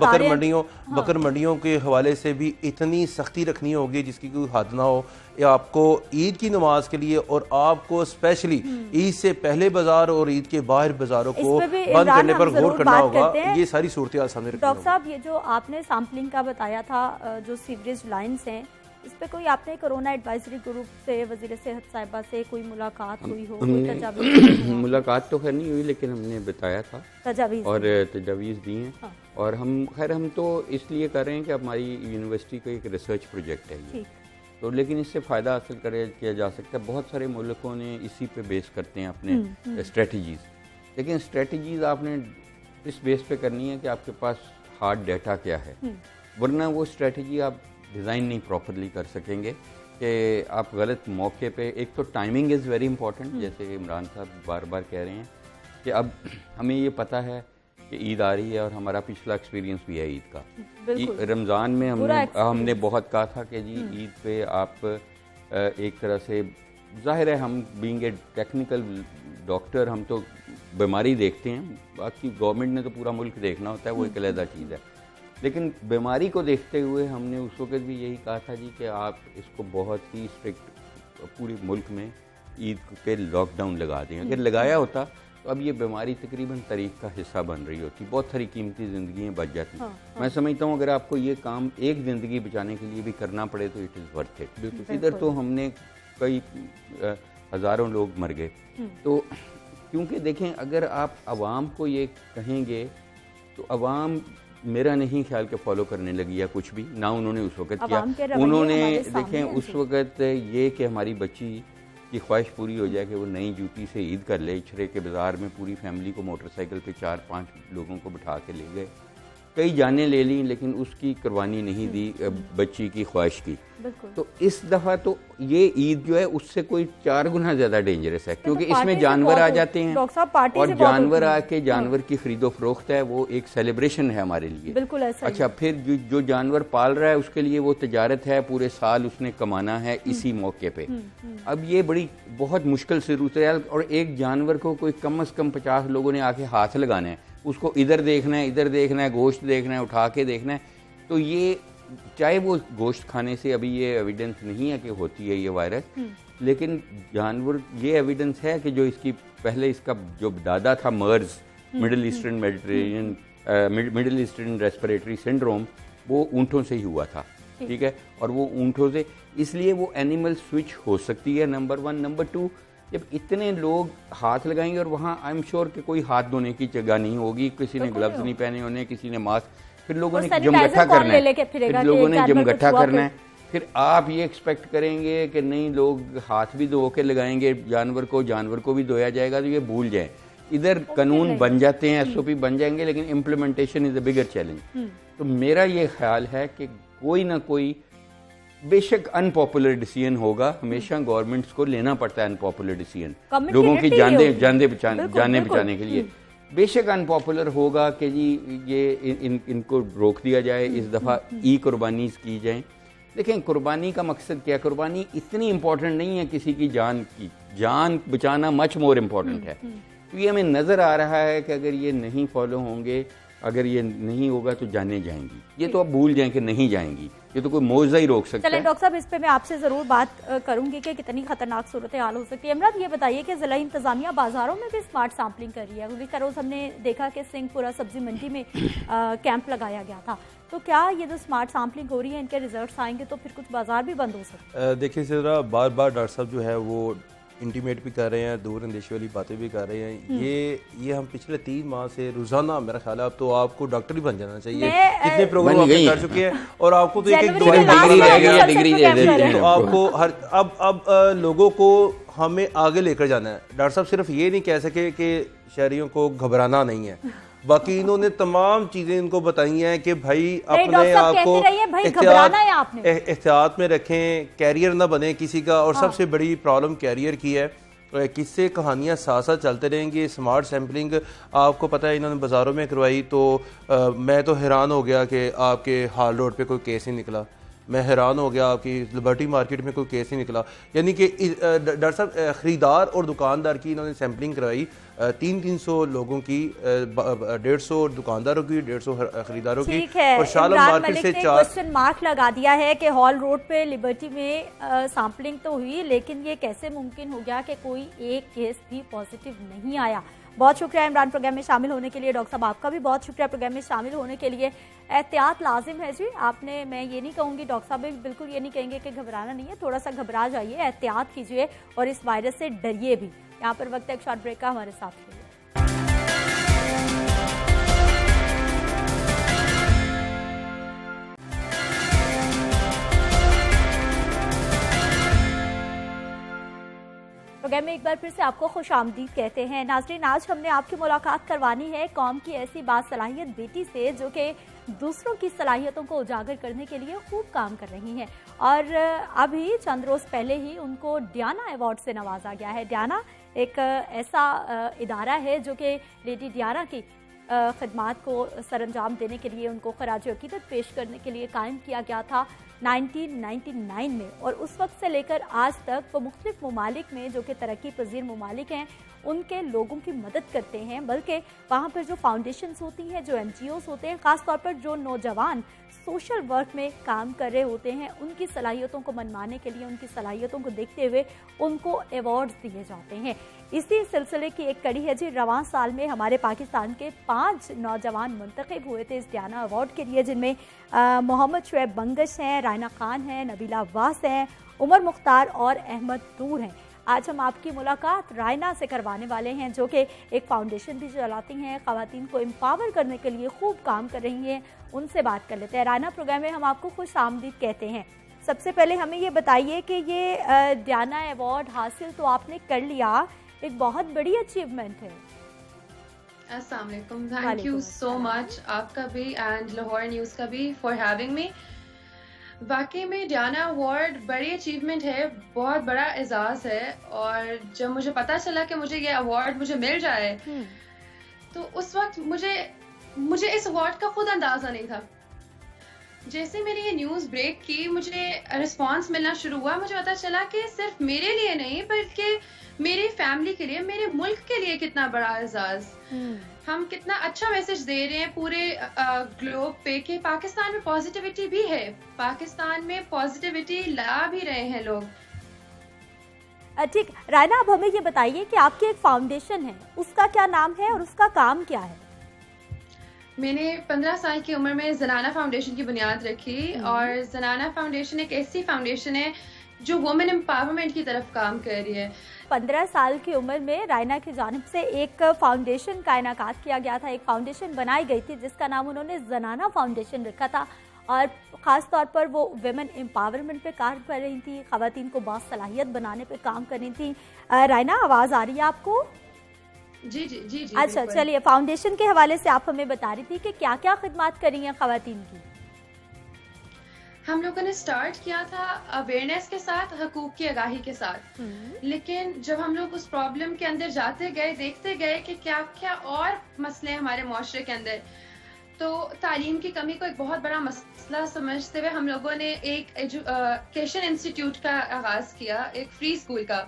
बकर मंडियों के हवाले से भी इतनी सख्ती रखनी होगी जिसकी कोई हद ना हो। आपको ईद की नमाज के लिए और आपको स्पेशली ईद से पहले बाजार और ईद के बाहर बाजारों को बंद करने पर गौर करना होगा। ये सारी सूरत हाल सामने रखनी होगी। डॉक्टर साहब, ये जो आपने सैम्पलिंग का बताया था, जो सीवरेज लाइन्स हैं, इस पे कोई आपने कोरोना एडवाइजरी ग्रुप से, वजीर सेहत साहिबा से कोई मुलाकात हुई हो? मुलाकात तो खैर नहीं हुई, लेकिन हमने बताया था और तजावीज़ दी हैं। और हम तो इसलिए कर रहे हैं कि हमारी यूनिवर्सिटी का एक रिसर्च प्रोजेक्ट है ये, तो लेकिन इससे फ़ायदा हासिल किया जा सकता है। बहुत सारे मुल्कों ने इसी पे बेस करते हैं अपने स्ट्रेटजीज़, लेकिन स्ट्रेटजीज़ आपने इस बेस पे करनी है कि आपके पास हार्ड डाटा क्या है, वरना वो स्ट्रेटजी आप डिज़ाइन नहीं प्रॉपरली कर सकेंगे। कि आप गलत मौके पे, एक तो टाइमिंग इज़ वेरी इंपॉर्टेंट, जैसे इमरान साहब बार बार कह रहे हैं कि अब हमें ये पता है कि ईद आ रही है और हमारा पिछला एक्सपीरियंस भी है ईद का। रमज़ान में हमने बहुत कहा था कि जी ईद पे आप एक तरह से, जाहिर है हम बीइंग ए टेक्निकल डॉक्टर हम तो बीमारी देखते हैं, बाकी गवर्नमेंट ने तो पूरा मुल्क देखना होता है, वो एक अलग चीज़ है। लेकिन बीमारी को देखते हुए हमने उस वक्त भी यही कहा था जी कि आप इसको बहुत ही स्ट्रिक्ट पूरे मुल्क में ईद पे लॉकडाउन लगा दें। अगर लगाया होता तो अब ये बीमारी तकरीबन तारीख का हिस्सा बन रही होती, बहुत सारी कीमती ज़िंदगियाँ बच जाती। मैं समझता हूँ अगर आपको ये काम एक ज़िंदगी बचाने के लिए भी करना पड़े तो इट इज़ वर्थ इट। बिल्कुल, इधर तो हमने कई हज़ारों लोग मर गए। तो क्योंकि देखें, अगर आप आवाम को ये कहेंगे तो आवाम मेरा नहीं ख्याल के फॉलो करने लगी या कुछ भी ना उन्होंने उस वक़्त किया। उन्होंने देखें उस वक़्त ये कि हमारी बच्ची की ख्वाहिश पूरी हो जाए कि वो नई जूती से ईद कर ले, इछरे के बाज़ार में पूरी फैमिली को मोटरसाइकिल पे 4-5 लोगों को बिठा के ले गए, कई जानें ले ली, लेकिन उसकी कुर्बानी नहीं दी बच्ची की ख्वाहिश की। तो इस दफ़ा तो ये ईद जो है उससे कोई 4 गुना ज़्यादा डेंजरस है, क्योंकि इसमें जानवर आ जाते हैं और जानवर आके जानवर की खरीदो फरोख्त है, वो एक सेलिब्रेशन है हमारे लिए। बिल्कुल ऐसा। अच्छा, फिर जो जानवर पाल रहा है उसके लिए वो तजारत है, पूरे साल उसने कमाना है इसी मौके पे। अब ये बड़ी बहुत मुश्किल से सूरत है, और एक जानवर को कोई कम से कम 50 लोगों ने आके हाथ लगाना है, उसको इधर देखना है, इधर देखना है, गोश्त देखना है, उठा के देखना है। तो ये चाहे वो गोश्त खाने से अभी ये एविडेंस नहीं है कि होती है ये वायरस, लेकिन जानवर ये एविडेंस है कि जो इसकी पहले इसका जो दादा था मर्ज, मिडिल ईस्टर्न रेस्पिरेटरी सिंड्रोम, वो ऊँटों से ही हुआ था। ठीक है, और वो ऊँटों से, इसलिए वो एनिमल स्विच हो सकती है, नंबर 1। नंबर 2, जब इतने लोग हाथ लगाएंगे और वहाँ आई एम श्योर कि कोई हाथ धोने की जगह नहीं होगी, किसी ने ग्लव्स नहीं पहने होने, किसी ने मास्क, फिर लोगों ने जमगट्ठा करना है, फिर आप ये एक्सपेक्ट करेंगे कि नहीं लोग हाथ भी धो के लगाएंगे जानवर को भी धोया जाएगा, तो ये भूल जाए। इधर कानून बन जाते हैं, SOP बन जाएंगे, लेकिन implementation is a bigger challenge. तो मेरा ये ख्याल है कि कोई ना कोई, बेशक अनपॉपुलर डिसीजन होगा, हमेशा गवर्नमेंट्स को लेना पड़ता है अनपॉपुलर डिसीजन लोगों की जाने बचाने के लिए। बेशक अनपॉपुलर होगा कि जी ये इनको रोक दिया जाए, इस दफ़ा ई कुर्बानी की जाए। देखें, कुर्बानी का मकसद क्या है? कुर्बानी इतनी इम्पोर्टेंट नहीं है, किसी की जान बचाना मच मोर इम्पोर्टेंट है। तो ये हमें नज़र आ रहा है कि अगर ये नहीं फॉलो होंगे, अगर ये नहीं होगा तो जाने जाएंगी। ये तो आप भूल जाएं कि नहीं जाएंगी, ये तो कोई मौजा ही रोक सकता है। चलिए डॉक्टर साहब, इस पे मैं आपसे ज़रूर बात करूंगी कि कितनी खतरनाक सूरत हाल हो सकती है। इमरान, ये बताइए कि ज़िला इंतजामिया बाज़ारों में भी स्मार्ट सैम्पलिंग कर रही है, क्योंकि कल रोज़ हमने देखा कि सिंहपुरा सब्जी मंडी में कैंप लगाया गया था। तो क्या ये जो स्मार्ट सैम्पलिंग हो रही है, इनके रिजल्ट आएंगे तो फिर कुछ बाजार भी बंद हो सकते हैं? देखिए ज़रा, बार बार डॉक्टर साहब जो है वो इंटीमेट भी कर रहे हैं, दूर अंदेशे वाली बातें भी कर रहे हैं। ये हम पिछले 3 माह से रोजाना, मेरा ख्याल है अब तो आपको डॉक्टर ही बन जाना चाहिए, कितने प्रोग्राम आपने कर चुके हैं, और आपको तो एक डिग्री तो आपको हर अब लोगों को हमें आगे लेकर जाना है। डॉक्टर साहब सिर्फ ये नहीं कह सके कि शहरियों को घबराना नहीं है, बाकी इन्होंने तमाम चीजें इनको बताई हैं कि भाई अपने आप को एहतियात में रखें, कैरियर ना बने किसी का। और सबसे बड़ी प्रॉब्लम कैरियर की है, किससे कहानियां साथ साथ चलते रहेंगी। स्मार्ट सैम्पलिंग आपको पता है इन्होंने बाज़ारों में करवाई, तो मैं तो हैरान हो गया कि आपके हाल रोड पे कोई केस नहीं निकला। मैं हैरान हो गया आपकी लिबर्टी मार्केट में कोई केस नहीं निकला। यानी कि डॉक्टर साहब खरीदार और दुकानदार की इन्होंने सैम्पलिंग करवाई, 300 लोगों की, 150 दुकानदारों की, 150 खरीदारों की, और शालम मार्केट से 4 क्वेश्चन मार्क लगा दिया है कि हॉल रोड पे लिबर्टी में सैम्पलिंग तो हुई, लेकिन ये कैसे मुमकिन हो गया कि कोई एक केस भी पॉजिटिव नहीं आया। बहुत शुक्रिया इमरान प्रोग्राम में शामिल होने के लिए। डॉक्टर साहब, आपका भी बहुत शुक्रिया प्रोग्राम में शामिल होने के लिए। एहतियात लाजिम है जी, आपने, मैं ये नहीं कहूँगी, डॉक्टर साहब भी बिल्कुल ये नहीं कहेंगे कि घबराना नहीं है, थोड़ा सा घबरा जाइए, एहतियात कीजिए और इस वायरस से डरिए भी। यहाँ पर वक्त है एक शॉर्ट ब्रेक का, हमारे साथ रहिए। प्रोग्राम में एक बार फिर से आपको खुश आमदीद कहते हैं। नाज़रीन, आज हमने आपकी मुलाकात करवानी है कौम की ऐसी बासलाहियत बेटी से जो कि दूसरों की सलाहियतों को उजागर करने के लिए खूब काम कर रही हैं और अभी चंद रोज़ पहले ही उनको डियाना अवार्ड से नवाजा गया है। डियाना एक ऐसा इदारा है जो कि लेडी डियाना की खिदमात को सरअंजाम देने के लिए, उनको खराज अकीदत पेश करने के लिए कायम किया गया था 1999 में और उस वक्त से लेकर आज तक वो मुख्तलिफ ममालिक में जो कि तरक्की पजीर ममालिक हैं उनके लोगों की मदद करते हैं, बल्कि वहाँ पर जो फाउंडेशंस होती हैं, जो NGOs होते हैं, ख़ास तौर पर जो नौजवान सोशल वर्क में काम कर रहे होते हैं, उनकी सलाहियतों को मनवाने के लिए, उनकी सलाहियतों को देखते हुए उनको अवार्ड्स दिए जाते हैं। इसी सिलसिले की एक कड़ी है जी, रवां साल में हमारे पाकिस्तान के 5 नौजवान मुंतखब हुए थे इस डियाना अवार्ड के लिए, जिनमें मोहम्मद शुएब बंगश हैं, रायना खान हैं, नबीला अब्बास हैं, उमर मुख्तार और अहमद नूर हैं। आज हम आपकी मुलाकात रायना से करवाने वाले हैं जो कि एक फाउंडेशन भी चलाती हैं, ख़वातीन को एम्पावर करने के लिए खूब काम कर रही हैं। उनसे बात कर लेते हैं। रायना, प्रोग्राम में हम आपको खुश आमदीद कहते हैं। सबसे पहले हमें ये बताइए कि ये डियाना अवार्ड हासिल तो आपने कर लिया, एक बहुत बड़ी अचीवमेंट है। अस्सलाम वालेकुम, थैंक यू सो मच आपका भी एंड लाहौर न्यूज़ का भी फॉर हैविंग मी। वाकई में डियाना अवार्ड बड़ी अचीवमेंट है, बहुत बड़ा एजाज़ है और जब मुझे पता चला कि मुझे ये अवार्ड मुझे मिल जाए तो उस वक्त मुझे इस अवार्ड का खुद अंदाज़ा नहीं था। जैसे मेरी ये न्यूज़ ब्रेक की, मुझे रिस्पांस मिलना शुरू हुआ, मुझे पता चला कि सिर्फ मेरे लिए नहीं बल्कि मेरी फैमिली के लिए, मेरे मुल्क के लिए कितना बड़ा एजाज़, हम कितना अच्छा मैसेज दे रहे हैं पूरे ग्लोब पे कि पाकिस्तान में पॉजिटिविटी भी है, पाकिस्तान में पॉजिटिविटी ला भी रहे हैं लोग। ठीक, रायना अब हमें ये बताइए कि आपकी एक फाउंडेशन है, उसका क्या नाम है और उसका काम क्या है? मैंने 15 साल की उम्र में ज़नाना फाउंडेशन की बुनियाद रखी और ज़नाना फाउंडेशन एक ऐसी फाउंडेशन है जो वुमेन एम्पावरमेंट की तरफ काम कर रही है। 15 साल की उम्र में रायना की जानिब से एक फाउंडेशन का इनाकात किया गया था, एक फाउंडेशन बनाई गई थी जिसका नाम उन्होंने ज़नाना फाउंडेशन रखा था और ख़ास तौर पर वो वुमेन एम्पावरमेंट पे काम कर रही थी, ख़वातीन को बासलाहियत बनाने पे काम कर रही थी। रायना, आवाज़ आ रही है आपको? जी जी जी जी। अच्छा, चलिए, फाउंडेशन के हवाले से आप हमें बता रही थी कि क्या क्या खिदमात करी हैं ख़वातीन की। हम लोगों ने स्टार्ट किया था अवेयरनेस के साथ, हकूक की आगाही के साथ, लेकिन जब हम लोग उस प्रॉब्लम के अंदर जाते गए, देखते गए कि क्या क्या और मसले हमारे माशरे के अंदर, तो तालीम की कमी को एक बहुत बड़ा मसला समझते हुए हम लोगों ने एक एजुकेशन इंस्टीट्यूट का आगाज किया, एक फ्री स्कूल का।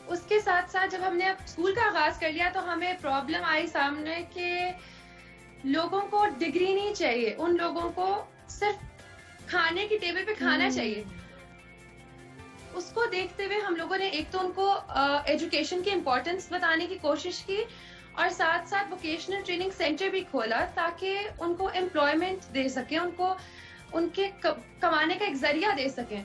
उसके साथ साथ जब हमने अब स्कूल का आगाज कर लिया तो हमें प्रॉब्लम आई सामने कि लोगों को डिग्री नहीं चाहिए, उन लोगों को सिर्फ खाने की टेबल पे खाना चाहिए। उसको देखते हुए हम लोगों ने एक तो उनको एजुकेशन की इम्पोर्टेंस बताने की कोशिश की और साथ साथ वोकेशनल ट्रेनिंग सेंटर भी खोला ताकि उनको एम्प्लॉयमेंट दे सके, उनको उनके कमाने का एक जरिया दे सकें।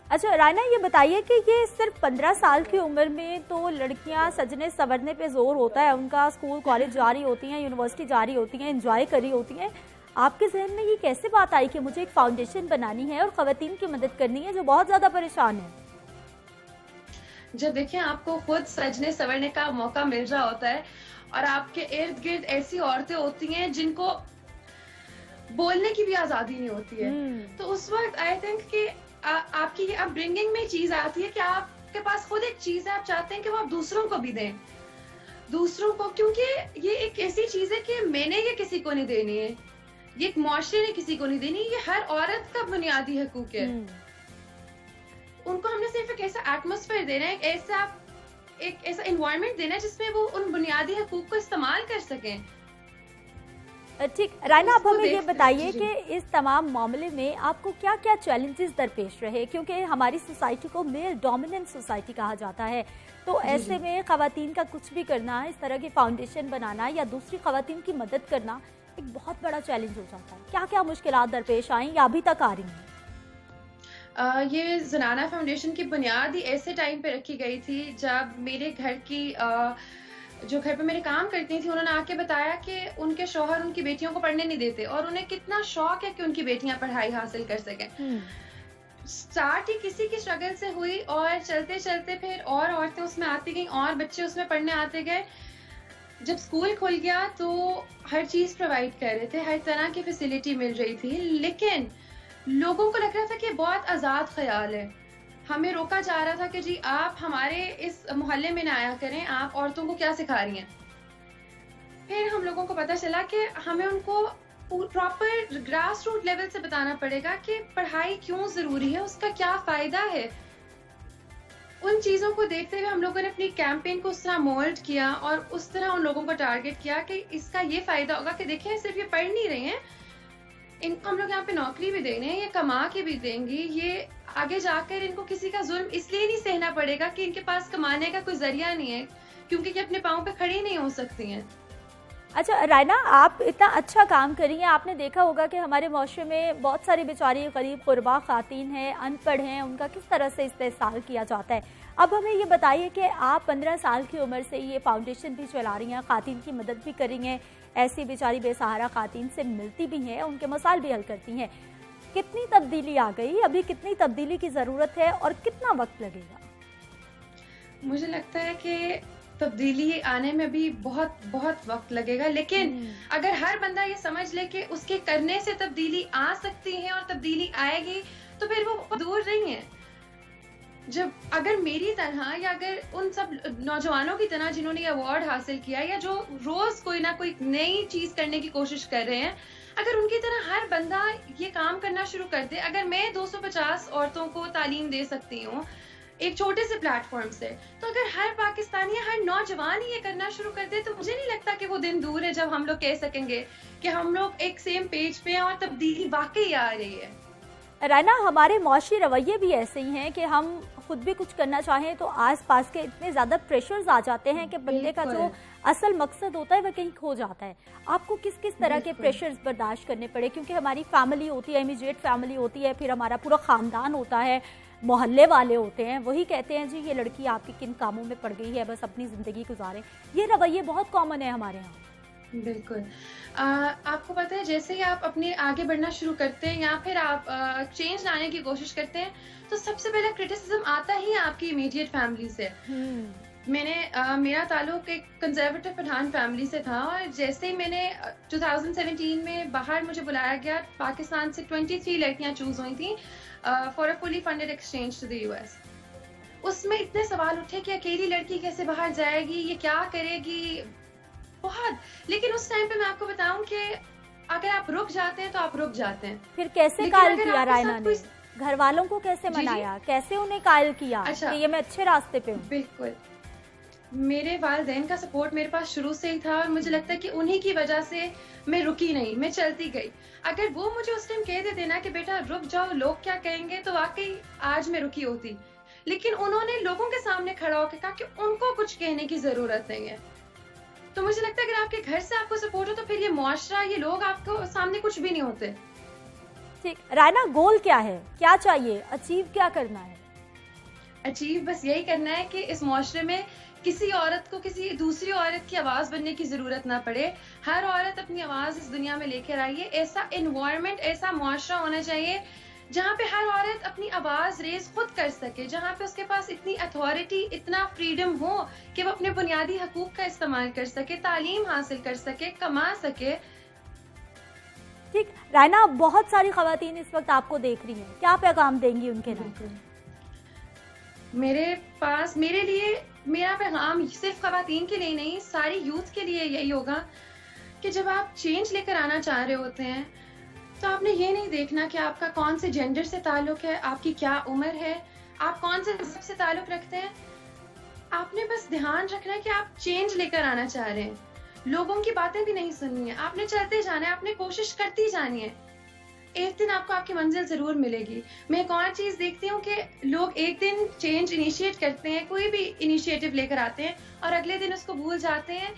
अच्छा रायना, ये बताइए कि ये सिर्फ 15 साल की उम्र में तो लड़कियां सजने संवरने पे जोर होता है, उनका स्कूल कॉलेज जा रही होती हैं, यूनिवर्सिटी जा रही होती हैं, एंजॉय कर रही होती हैं, आपके जहन में ये कैसे बात आई कि मुझे एक फाउंडेशन बनानी है और खवातीन की मदद करनी है जो बहुत ज्यादा परेशान है? जब देखें आपको खुद सजने संवरने का मौका मिल रहा होता है और आपके इर्द गिर्द ऐसी औरतें होती हैं जिनको बोलने की भी आजादी नहीं होती है, तो उस वक्त आई थिंक कि आपकी अपब्रिंगिंग में चीज आती है कि आपके पास खुद एक चीज है, आप चाहते हैं कि वो आप दूसरों को भी दें, दूसरों को, क्योंकि ये एक ऐसी चीज है कि मैंने ये किसी को नहीं देनी है, ये एक मुआशरे ने किसी को नहीं देनी, ये हर औरत का बुनियादी हकूक है। उनको हमने सिर्फ एक ऐसा एटमॉस्फेयर देना है, एक ऐसा एनवायरनमेंट देना है जिसमें वो उन बुनियादी हकूक को इस्तेमाल कर सकें। ठीक, रायना आप हमें ये बताइए कि इस तमाम मामले में आपको क्या क्या चैलेंजेस दरपेश रहे, क्योंकि हमारी सोसाइटी को मेल डोमिनेंट सोसाइटी कहा जाता है, तो ऐसे में खवातीन का कुछ भी करना, इस तरह की फाउंडेशन बनाना या दूसरी खवातीन की मदद करना एक बहुत बड़ा चैलेंज हो जाता है। क्या क्या मुश्किलात दरपेश आई या अभी तक आ रही हैं? ये ज़नाना फाउंडेशन की बुनियाद ही ऐसे टाइम पे रखी गई थी जब मेरे घर की जो घर पे मेरे काम करती थी उन्होंने आके बताया कि उनके शौहर उनकी बेटियों को पढ़ने नहीं देते और उन्हें कितना शौक है कि उनकी बेटियां पढ़ाई हासिल कर सकें। स्टार्ट ही किसी की स्ट्रगल से हुई और चलते चलते फिर और औरतें उसमें आती गई और बच्चे उसमें पढ़ने आते गए। जब स्कूल खुल गया तो हर चीज़ प्रोवाइड कर रहे थे, हर तरह की फैसिलिटी मिल रही थी, लेकिन लोगों को लग रहा था कि बहुत आज़ाद ख्याल है। हमें रोका जा रहा था कि जी आप हमारे इस मोहल्ले में ना आया करें, आप औरतों को क्या सिखा रही हैं। फिर हम लोगों को पता चला कि हमें उनको प्रॉपर ग्रास रूट लेवल से बताना पड़ेगा कि पढ़ाई क्यों ज़रूरी है, उसका क्या फ़ायदा है। उन चीज़ों को देखते हुए हम लोगों ने अपनी कैंपेन को उस तरह मोल्ड किया और उस तरह उन लोगों को टारगेट किया कि इसका ये फ़ायदा होगा कि देखें सिर्फ ये पढ़ नहीं रहे हैं, इनको हम लोग यहाँ पे नौकरी भी दे रहे हैं, ये कमा के भी देंगे, ये आगे जाकर इनको किसी का जुल्म इसलिए नहीं सहना पड़ेगा कि इनके पास कमाने का कोई जरिया नहीं है, क्योंकि ये अपने पाँव पे खड़ी नहीं हो सकती हैं। अच्छा रायना, आप इतना अच्छा काम करी हैं, आपने देखा होगा कि हमारे मुआशरे में बहुत सारी बेचारी गरीब गुरबा खातीन हैं, अनपढ़ हैं, उनका किस तरह से इस्तेसाल किया जाता है। अब हमें ये बताइए कि आप 15 साल की उम्र से ये फाउंडेशन भी चला रही हैं, खातीन की मदद भी कर रही हैं, ऐसी बेचारी बेसहारा खातीन से मिलती भी हैं, उनके मसाइल भी हल करती हैं। कितनी तब्दीली आ गई, अभी कितनी तब्दीली की ज़रूरत है और कितना वक्त लगेगा? मुझे लगता है कि तब्दीली आने में भी बहुत बहुत वक्त लगेगा, लेकिन अगर हर बंदा ये समझ ले कि उसके करने से तब्दीली आ सकती है और तब्दीली आएगी, तो फिर वो दूर नहीं है। जब अगर मेरी तरह या अगर उन सब नौजवानों की तरह जिन्होंने अवार्ड हासिल किया या जो रोज कोई ना कोई नई चीज करने की कोशिश कर रहे हैं, अगर उनकी तरह हर बंदा ये काम करना शुरू कर दे, अगर मैं 250 औरतों को तालीम दे सकती हूँ एक छोटे से प्लेटफॉर्म से, तो अगर हर पाकिस्तानी हर नौजवान ये करना शुरू कर दे, तो मुझे नहीं लगता कि वो दिन दूर है जब हम लोग कह सकेंगे कि हम लोग एक सेम पेज पे हैं और तब्दीली वाकई आ रही है। रायना, हमारे मौशी रवैये भी ऐसे ही हैं कि हम खुद भी कुछ करना चाहें तो आसपास के इतने ज़्यादा प्रेशर्स आ जाते हैं कि बंदे का जो असल मकसद होता है वह कहीं खो जाता है। आपको किस किस तरह के प्रेशर्स बर्दाश्त करने पड़े? क्योंकि हमारी फैमिली होती है, इमीडिएट फैमिली होती है, फिर हमारा पूरा ख़ानदान होता है, मोहल्ले वाले होते हैं, वही कहते हैं जी ये लड़की आपकी किन कामों में पड़ गई है, बस अपनी ज़िंदगी गुजारे। ये रवैये बहुत कॉमन है हमारे यहाँ। बिल्कुल। आपको पता है, जैसे ही आप अपने आगे बढ़ना शुरू करते हैं या फिर आप चेंज लाने की कोशिश करते हैं, तो सबसे पहले क्रिटिसिज्म आता ही आपकी इमीडिएट फैमिली से। मेरा ताल्लुक एक कंजर्वेटिव पठान फैमिली से था, और जैसे ही मैंने 2017 में बाहर मुझे बुलाया गया, पाकिस्तान से 23 लड़कियां चूज हुई थी for a fully funded exchange to the US. उसमें इतने सवाल उठे कि अकेली लड़की कैसे बाहर जाएगी, ये क्या करेगी, बहुत। लेकिन उस टाइम पे मैं आपको बताऊं कि अगर आप रुक जाते हैं तो आप रुक जाते हैं। फिर कैसे कायल किया रायना ने? घर वालों को कैसे मनाया, कैसे उन्हें कायल किया कि ये मैं अच्छे रास्ते पे हूँ? बिल्कुल, मेरे वालिदैन का सपोर्ट मेरे पास शुरू से ही था, और मुझे लगता है कि उन्हीं की वजह से मैं रुकी नहीं, मैं चलती गई। अगर वो मुझे उस टाइम कह देते ना कि बेटा रुक जाओ, लोग क्या कहेंगे, तो वाकई आज मैं रुकी होती। लेकिन उन्होंने लोगों के सामने खड़ा होकर कहा कि उनको कुछ कहने की जरूरत नहीं है। तो मुझे लगता है अगर आपके घर से आपको सपोर्ट हो तो फिर ये मुआशरा, ये लोग आपको सामने कुछ भी नहीं होते। ठीक, रायना गोल क्या है, क्या चाहिए, अचीव क्या करना है? अचीव बस यही करना है कि इस मुआशरे में किसी औरत को किसी दूसरी औरत की आवाज बनने की जरूरत ना पड़े। हर औरत अपनी आवाज इस दुनिया में लेकर आई है। ऐसा एनवायरनमेंट, ऐसा मुआशरा होना चाहिए जहाँ पे हर औरत अपनी आवाज रेज खुद कर सके, जहाँ पे उसके पास इतनी अथॉरिटी, इतना फ्रीडम हो कि वो अपने बुनियादी हकूक का इस्तेमाल कर सके, तालीम हासिल कर सके, कमा सके। ठीक, रायना, बहुत सारी खवातीन इस वक्त आपको देख रही हैं, क्या पैगाम देंगी उनके लिए? मेरे लिए मेरा पैगाम सिर्फ खवातीन के लिए नहीं, सारी यूथ के लिए यही होगा कि जब आप चेंज लेकर आना चाह रहे होते हैं तो आपने ये नहीं देखना कि आपका कौन से जेंडर से ताल्लुक है, आपकी क्या उम्र है, आप कौन से मज़हब से ताल्लुक रखते हैं। आपने बस ध्यान रखना है कि आप चेंज लेकर आना चाह रहे हैं। लोगों की बातें भी नहीं सुननी है, आपने चलते जाना है, आपने कोशिश करती जानी है। एक दिन आपको आपकी मंजिल जरूर मिलेगी। मैं एक और चीज देखती हूँ कि लोग एक दिन चेंज इनिशिएट करते हैं, कोई भी इनिशिएटिव लेकर आते हैं, और अगले दिन उसको भूल जाते हैं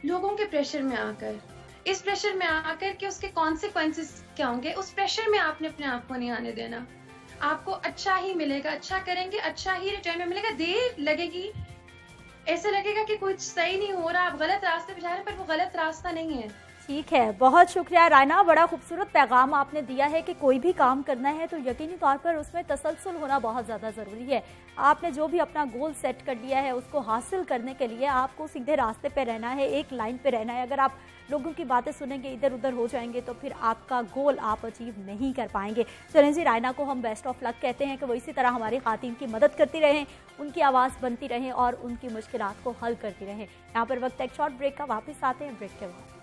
लोगों के प्रेशर में आकर। इस प्रेशर में आकर कि उसके कॉन्सिक्वेंसेस क्या होंगे, उस प्रेशर में आपने अपने आप को नहीं आने देना। आपको अच्छा ही मिलेगा, अच्छा करेंगे, अच्छा ही रिटर्न में मिलेगा। देर लगेगी, ऐसा लगेगा कि कुछ सही नहीं हो रहा, आप गलत रास्ते पे जा रहे हैं, पर वो गलत रास्ता नहीं है। ठीक है, बहुत शुक्रिया रायना। बड़ा खूबसूरत पैगाम आपने दिया है कि कोई भी काम करना है तो यकीनी तौर पर उसमें तसलसल होना बहुत ज़्यादा ज़रूरी है। आपने जो भी अपना गोल सेट कर लिया है उसको हासिल करने के लिए आपको सीधे रास्ते पे रहना है, एक लाइन पे रहना है। अगर आप लोगों की बातें सुनेंगे, इधर उधर हो जाएंगे तो फिर आपका गोल आप अचीव नहीं कर पाएंगे। चलें जी, रायना को हम बेस्ट ऑफ लक कहते हैं कि वो इसी तरह हमारी खातीन की मदद करती रहें, उनकी आवाज़ बनती रहें और उनकी मुश्किलात को हल करती रहें। यहाँ पर वक्त एक शॉर्ट ब्रेक का, वापस आते हैं ब्रेक के बाद।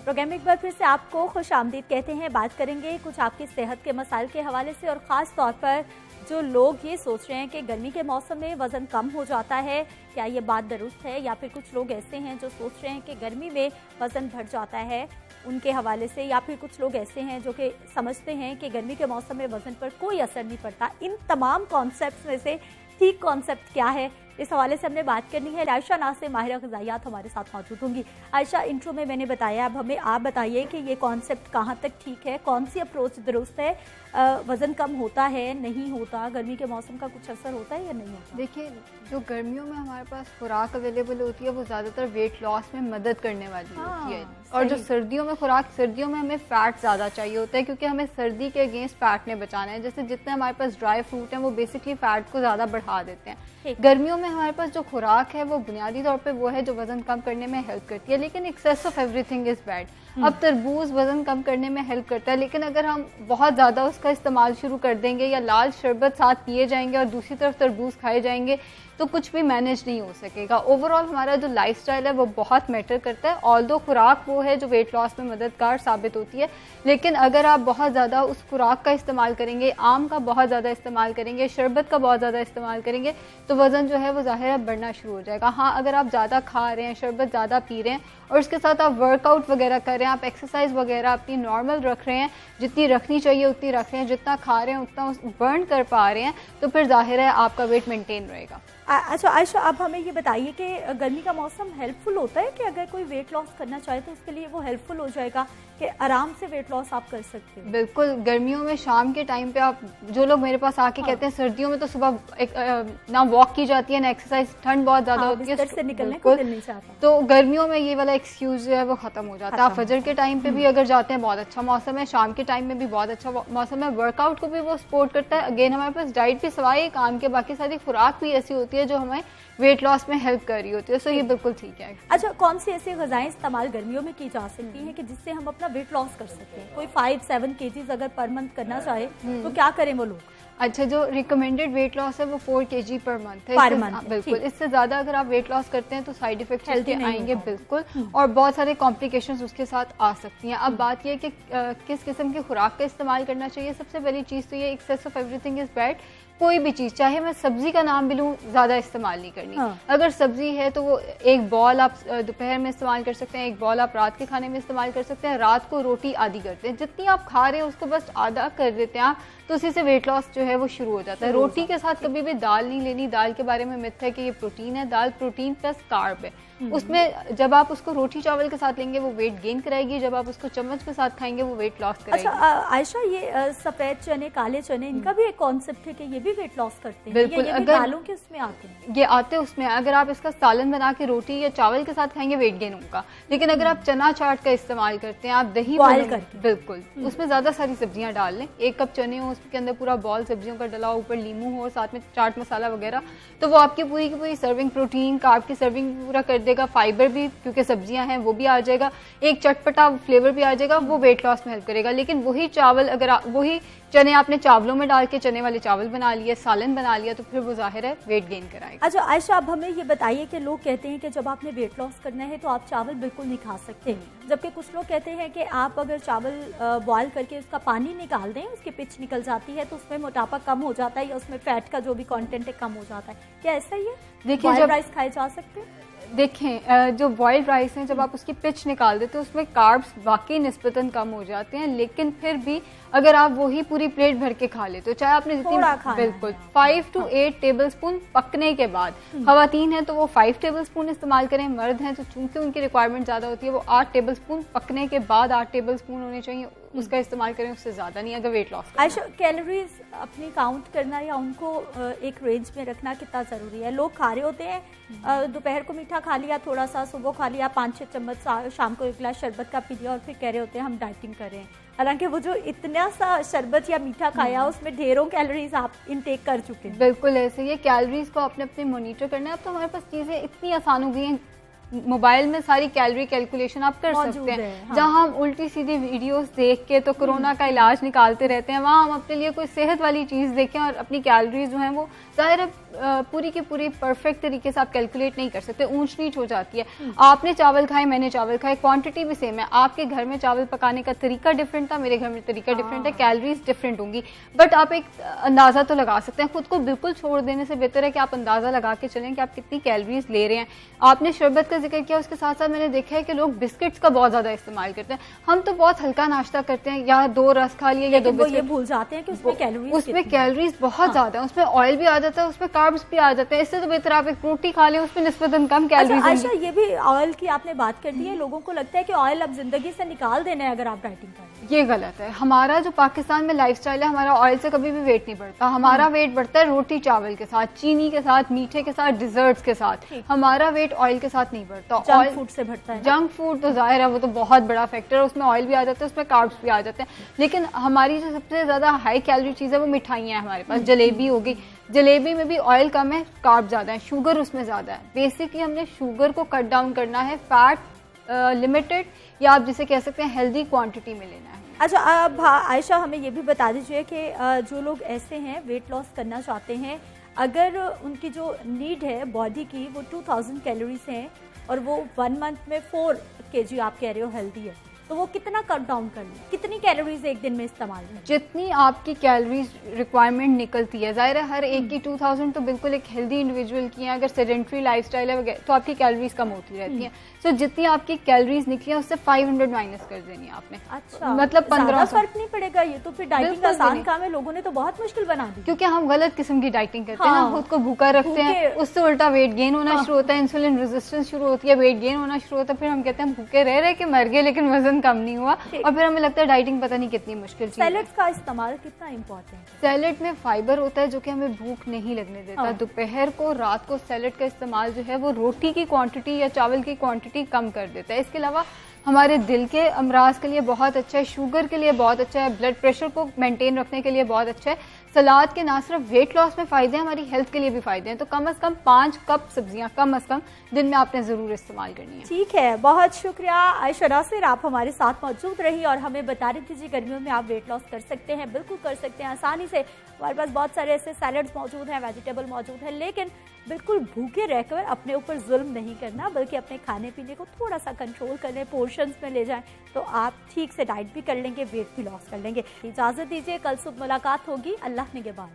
प्रोग्राम में एक बार फिर से आपको खुश आमदीद कहते हैं। बात करेंगे कुछ आपकी सेहत के मसाइल के हवाले से और ख़ास तौर पर जो लोग ये सोच रहे हैं कि गर्मी के मौसम में वज़न कम हो जाता है, क्या ये बात दुरुस्त है, या फिर कुछ लोग ऐसे हैं जो सोच रहे हैं कि गर्मी में वज़न बढ़ जाता है, उनके हवाले से, या फिर कुछ लोग ऐसे हैं जो कि समझते हैं कि गर्मी के मौसम में वज़न पर कोई असर नहीं पड़ता। इन तमाम कॉन्सेप्ट्स में से ठीक कॉन्सेप्ट क्या है, इस हवाले से हमने बात करनी है। आयशा नासिर माहिर ग़िज़ाइयात हमारे साथ मौजूद होंगी। आयशा, इंट्रो में मैंने बताया, अब हमें आप बताइए कि ये कॉन्सेप्ट कहाँ तक ठीक है, कौन सी अप्रोच दुरुस्त है, वज़न कम होता है नहीं होता, गर्मी के मौसम का कुछ असर होता है या नहीं होता? देखिए, जो गर्मियों में हमारे पास खुराक अवेलेबल होती है वो ज़्यादातर वेट लॉस में मदद करने वाली होती है, और जो सर्दियों में खुराक, सर्दियों में हमें फ़ैट ज़्यादा चाहिए होता है क्योंकि हमें सर्दी के अगेंस्ट फ़ैट ने बचाना है। जैसे जितने हमारे पास ड्राई फ्रूट हैं वो बेसिकली फ़ैट को ज़्यादा बढ़ा देते हैं। गर्मियों में हमारे पास जो खुराक है वो बुनियादी तौर पे वो है जो वज़न कम करने में हेल्प करती है, लेकिन excess of everything is bad. अब तरबूज वज़न कम करने में हेल्प करता है, लेकिन अगर हम बहुत ज़्यादा उसका इस्तेमाल शुरू कर देंगे या लाल शरबत साथ पिए जाएंगे और दूसरी तरफ तरबूज खाए जाएंगे तो कुछ भी मैनेज नहीं हो सकेगा। ओवरऑल हमारा जो लाइफस्टाइल है वो बहुत मैटर करता है। ऑल्दो खुराक वो है जो वेट लॉस में मददगार साबित होती है, लेकिन अगर आप बहुत ज़्यादा उस खुराक का इस्तेमाल करेंगे, आम का बहुत ज़्यादा इस्तेमाल करेंगे, शरबत का बहुत ज़्यादा इस्तेमाल करेंगे तो वज़न जो है वो ज़ाहिर है बढ़ना शुरू हो जाएगा। हाँ, अगर आप ज़्यादा खा रहे हैं, शरबत ज़्यादा पी रहे हैं और उसके साथ आप वर्कआउट वगैरह कर रहे हैं, आप एक्सरसाइज वगैरह अपनी नॉर्मल रख रहे हैं, जितनी रखनी चाहिए उतनी रख रहे हैं, जितना खा रहे हैं उतना बर्न कर पा रहे हैं, तो फिर जाहिर है आपका वेट मेंटेन रहेगा। अच्छा आयशा, अब हमें ये बताइए कि गर्मी का मौसम हेल्पफुल होता है कि अगर कोई वेट लॉस करना चाहे तो उसके लिए वो हेल्पफुल हो जाएगा कि आराम से वेट लॉस आप कर सकते हैं? बिल्कुल, गर्मियों में शाम के टाइम पे आप, जो लोग मेरे पास आके कहते हैं सर्दियों में तो सुबह ना वॉक की जाती है ना एक्सरसाइज, ठंड बहुत ज़्यादा होती है, से निकलने को दिल नहीं चाहता, तो गर्मियों में ये वाला एक्सक्यूज जो है वो ख़त्म हो जाता है। आप फजर के टाइम पे भी अगर जाते हैं बहुत अच्छा मौसम है, शाम के टाइम में भी बहुत अच्छा मौसम है, वर्कआउट को भी वो सपोर्ट करता है। अगेन हमारे पास डाइट भी सवाई काम के बाकी सारी खुराक भी ऐसी होती है जो हमें वेट लॉस में हेल्प कर रही होती है, सो ये बिल्कुल ठीक है। अच्छा, कौन सी ऐसी ग़िज़ाएं इस्तेमाल गर्मियों में की जा सकती हैं कि जिससे हम अपना वेट लॉस कर सकते हैं? कोई 5-7 kg अगर पर मंथ करना चाहे तो क्या करें वो लोग? अच्छा, जो रिकमेंडेड वेट लॉस है वो 4 kg पर मंथ है। पर मंथ, बिल्कुल, इससे ज़्यादा अगर आप वेट लॉस करते हैं तो साइड इफेक्ट्स आएंगे बिल्कुल, और बहुत सारे कॉम्प्लिकेशंस उसके साथ आ सकती हैं। अब बात यह है कि किस किस्म की खुराक का इस्तेमाल करना चाहिए। सबसे पहली चीज़ तो ये, excess of everything is bad. कोई भी चीज़, चाहे मैं सब्जी का नाम भी लूँ, ज़्यादा इस्तेमाल नहीं करनी। अगर सब्जी है तो वो एक बॉल आप दोपहर में इस्तेमाल कर सकते हैं, एक बॉल आप रात के खाने में इस्तेमाल कर सकते हैं। रात को रोटी आधी करते हैं, जितनी आप खा रहे हैं उसको बस आधा कर देते हैं आप, तो उसी से वेट लॉस जो है वो शुरू हो जाता है। रोटी के साथ कभी भी दाल नहीं लेनी। दाल के बारे में मिथ है कि ये प्रोटीन है, दाल प्रोटीन प्लस कार्ब है। उसमें जब आप उसको रोटी चावल के साथ लेंगे वो वेट गेन कराएगी, जब आप उसको चम्मच के साथ खाएंगे वो वेट लॉस कराएगी। अच्छा आयशा, ये सफेद चने, काले चने, इनका भी एक कॉन्सेप्ट है कि ये भी वेट लॉस करते हैं? बिल्कुल, ये अगर दालों के उसमें आते हैं, ये आते हैं उसमें। अगर आप इसका सालन बना के रोटी या चावल के साथ खाएंगे वेट गेन होगा, लेकिन अगर आप चना चाट का इस्तेमाल करते हैं, आप दही बॉयल करके, बिल्कुल उसमें ज्यादा सारी सब्जियां डाल लें, 1 कप चने हो, उसके अंदर पूरा बॉल सब्जियों का डला, ऊपर लीमू हो और साथ में चाट मसाला वगैरह, तो वो आपकी पूरी की पूरी सर्विंग, प्रोटीन कार्ब की सर्विंग पूरा कर देगा। फाइबर भी, क्योंकि सब्जियां हैं, वो भी आ जाएगा, एक चटपटा फ्लेवर भी आ जाएगा, वो वेट लॉस में हेल्प करेगा। लेकिन वही चावल, अगर वही चने आपने चावलों में डाल के चने वाले चावल बना लिए, सालन बना लिया, तो फिर वो जाहिर है वेट गेन कराएगा। अच्छा आयशा, अब हमें ये बताइए कि लोग कहते हैं कि जब आपने वेट लॉस करना है तो आप चावल बिल्कुल नहीं खा सकते, जबकि कुछ लोग कहते हैं कि आप अगर चावल बॉयल करके उसका पानी निकाल दें, उसकी पिच निकल जाती है तो उसमें मोटापा कम हो जाता है या उसमें फैट का जो भी कंटेंट है कम हो जाता है। क्या ऐसा ही है? देखिए, जब राइस खाए जा सकते हैं? देखें, जो बॉइल्ड राइस है, जब आप उसकी पिच निकाल देते हैं उसमें कार्ब्स वाकई निस्बतन कम हो जाते हैं, लेकिन फिर भी अगर आप वही पूरी प्लेट भर के खा लेते हो, चाहे आपने जितनी, बिल्कुल 5 to 8 टेबलस्पून पकने के बाद, खवातीन है तो वो 5 टेबलस्पून इस्तेमाल करें, मर्द हैं तो चूंकि उनकी रिक्वायरमेंट ज़्यादा होती है वो 8 टेबलस्पून पकने के बाद 8 टेबलस्पून होने चाहिए, उसका इस्तेमाल करें, उससे ज़्यादा नहीं अगर वेट लॉस। आयशा, कैलोरीज अपनी काउंट करना या उनको एक रेंज में रखना कितना ज़रूरी है? लोग खा रहे होते हैं, दोपहर को मीठा खा लिया थोड़ा सा, सुबह खा लिया 5-6 चम्मच, शाम को 1 गिलास शरबत का पी लिया और फिर कह रहे होते हैं हम डाइटिंग कर रहे हैं, हालांकि वो जो इतना सा शरबत या मीठा खाया उसमें ढेरों कैलोरीज आप इनटेक कर चुके हैं। बिल्कुल ऐसे ही कैलोरीज को अपने अपने मॉनिटर करना है। अब तो हमारे पास चीज़ें इतनी आसान हो गई हैं, मोबाइल में सारी कैलोरी कैलकुलेशन आप कर सकते हैं। हाँ। जहाँ हम उल्टी सीधी वीडियोस देख के तो कोरोना का इलाज निकालते रहते हैं, वहाँ हम अपने लिए कोई सेहत वाली चीज़ देखें और अपनी कैलोरीज जो हैं वो ज़ाहिर है पूरी की पूरी परफेक्ट तरीके से आप कैलकुलेट नहीं कर सकते, ऊंच नीच हो जाती है। आपने चावल खाए, मैंने चावल खाए, क्वांटिटी भी सेम है, आपके घर में चावल पकाने का तरीका डिफरेंट था, मेरे घर में तरीका डिफरेंट है, कैलोरीज डिफरेंट होंगी, बट आप एक अंदाज़ा तो लगा सकते हैं। खुद को बिल्कुल छोड़ देने से बेहतर है कि आप अंदाज़ा लगा के चलें कि आप कितनी कैलोरीज ले रहे हैं। आपने शरबत का जिक्र किया, उसके साथ साथ मैंने देखा है कि लोग बिस्किट्स का बहुत ज़्यादा इस्तेमाल करते हैं। हम तो बहुत हल्का नाश्ता करते हैं, या 2 रस खा लिए या 2 बिस्किट, ये भूल जाते हैं कि उसमें कैलोरीज बहुत ज़्यादा है, उसमें ऑयल भी आ जाता है, उसमें कार्ब्स भी आ जाते हैं। इससे तो बेहतर आप एक रोटी खा लें, उसमें निस्बतन कम कैलोरीज। अच्छा, ये भी ऑयल की आपने बात कर दी है, लोगों को लगता है कि ऑयल अब जिंदगी से निकाल देना है अगर आप डाइटिंग कर रहे हैं। ये गलत है। हमारा जो पाकिस्तान में लाइफस्टाइल है, हमारा ऑयल से कभी भी वेट नहीं बढ़ता। हमारा वेट बढ़ता है रोटी चावल के साथ, चीनी के साथ, मीठे के साथ, डिजर्ट्स के साथ। हमारा वेट ऑयल के साथ नहीं बढ़ता, जंक फूड से बढ़ता है। जंक फूड तो जाहिर है वो तो बहुत बड़ा फैक्टर है, उसमें ऑयल भी आ जाता है, उसमें कार्ब्स भी आ जाते हैं। लेकिन हमारी जो सबसे ज्यादा हाई कैलोरी चीज़ है वो मिठाइयाँ हैं हमारे पास। जलेबी होगी, जलेबी में भी ऑयल कम है, कार्ब ज़्यादा है, शुगर उसमें ज़्यादा है। बेसिकली हमने शुगर को कट डाउन करना है, फैट लिमिटेड या आप जिसे कह सकते हैं हेल्दी क्वांटिटी में लेना है। अच्छा, अब आयशा हमें ये भी बता दीजिए कि जो लोग ऐसे हैं वेट लॉस करना चाहते हैं, अगर उनकी जो नीड है बॉडी की वो 2000 कैलोरीज हैं और वो 1 मंथ में 4 kg आप कह रहे हो हेल्दी है, तो वो कितना कट डाउन कर लें? कितनी कैलोरीज एक दिन में इस्तेमाल करें? जितनी आपकी कैलोरीज रिक्वायरमेंट निकलती है। जाहिर है हर एक की 2000 तो बिल्कुल एक हेल्दी इंडिविजुअल की है, अगर सेडेंट्री लाइफस्टाइल है तो आपकी कैलोरीज कम होती रहती हैं। तो जितनी आपकी कैलोरीज निकली है उससे 500 माइनस कर देनी है आपने। अच्छा, मतलब 1500 फर्क नहीं पड़ेगा। ये तो फिर डाइटिंग आसान काम है, लोगों ने तो बहुत मुश्किल बना दी, क्योंकि हम गलत किस्म की डाइटिंग करते हैं ना, खुद को भूखा रखते हैं, उससे उल्टा वेट गेन होना शुरू होता है, इंसुलिन रेजिस्टेंस शुरू होती है, वेट गेन होना शुरू होता है, फिर हम कहते हैं भूखे रह रहे के मर गए लेकिन वजन कम नहीं हुआ, और फिर हमें लगता है डाइटिंग पता नहीं कितनी मुश्किल चीज़ है। सैलेड्स का इस्तेमाल कितना इम्पोर्टेंट है? सैलेड में फाइबर होता है जो कि हमें भूख नहीं लगने देता। दोपहर को, रात को सैलेड का इस्तेमाल जो है वो रोटी की क्वांटिटी या चावल की क्वांटिटी कम कर देता है। इसके अलावा हमारे दिल के अमराज के लिए बहुत अच्छा है, शुगर के लिए बहुत अच्छा है, ब्लड प्रेशर को मेंटेन रखने के लिए बहुत अच्छा है। सलाद के ना सिर्फ वेट लॉस में फ़ायदे हैं, हमारी हेल्थ के लिए भी फ़ायदे हैं। तो कम से कम 5 कप सब्जियां कम से कम दिन में आपने ज़रूर इस्तेमाल करनी है। ठीक है, बहुत शुक्रिया आयशा नासिर, आप हमारे साथ मौजूद रही और हमें बता रही थी जी गर्मियों में आप वेट लॉस कर सकते हैं। बिल्कुल कर सकते हैं आसानी से। हमारे पास बहुत सारे ऐसे सैलड्स मौजूद हैं, वेजिटेबल मौजूद है, लेकिन बिल्कुल भूखे रहकर अपने ऊपर जुल्म नहीं करना, बल्कि अपने खाने पीने को थोड़ा सा कंट्रोल कर लें, पोर्शंस में ले जाएं, तो आप ठीक से डाइट भी कर लेंगे, वेट भी लॉस कर लेंगे। इजाज़त दीजिए, कल सुबह मुलाकात होगी। अल्लाह निगहबान।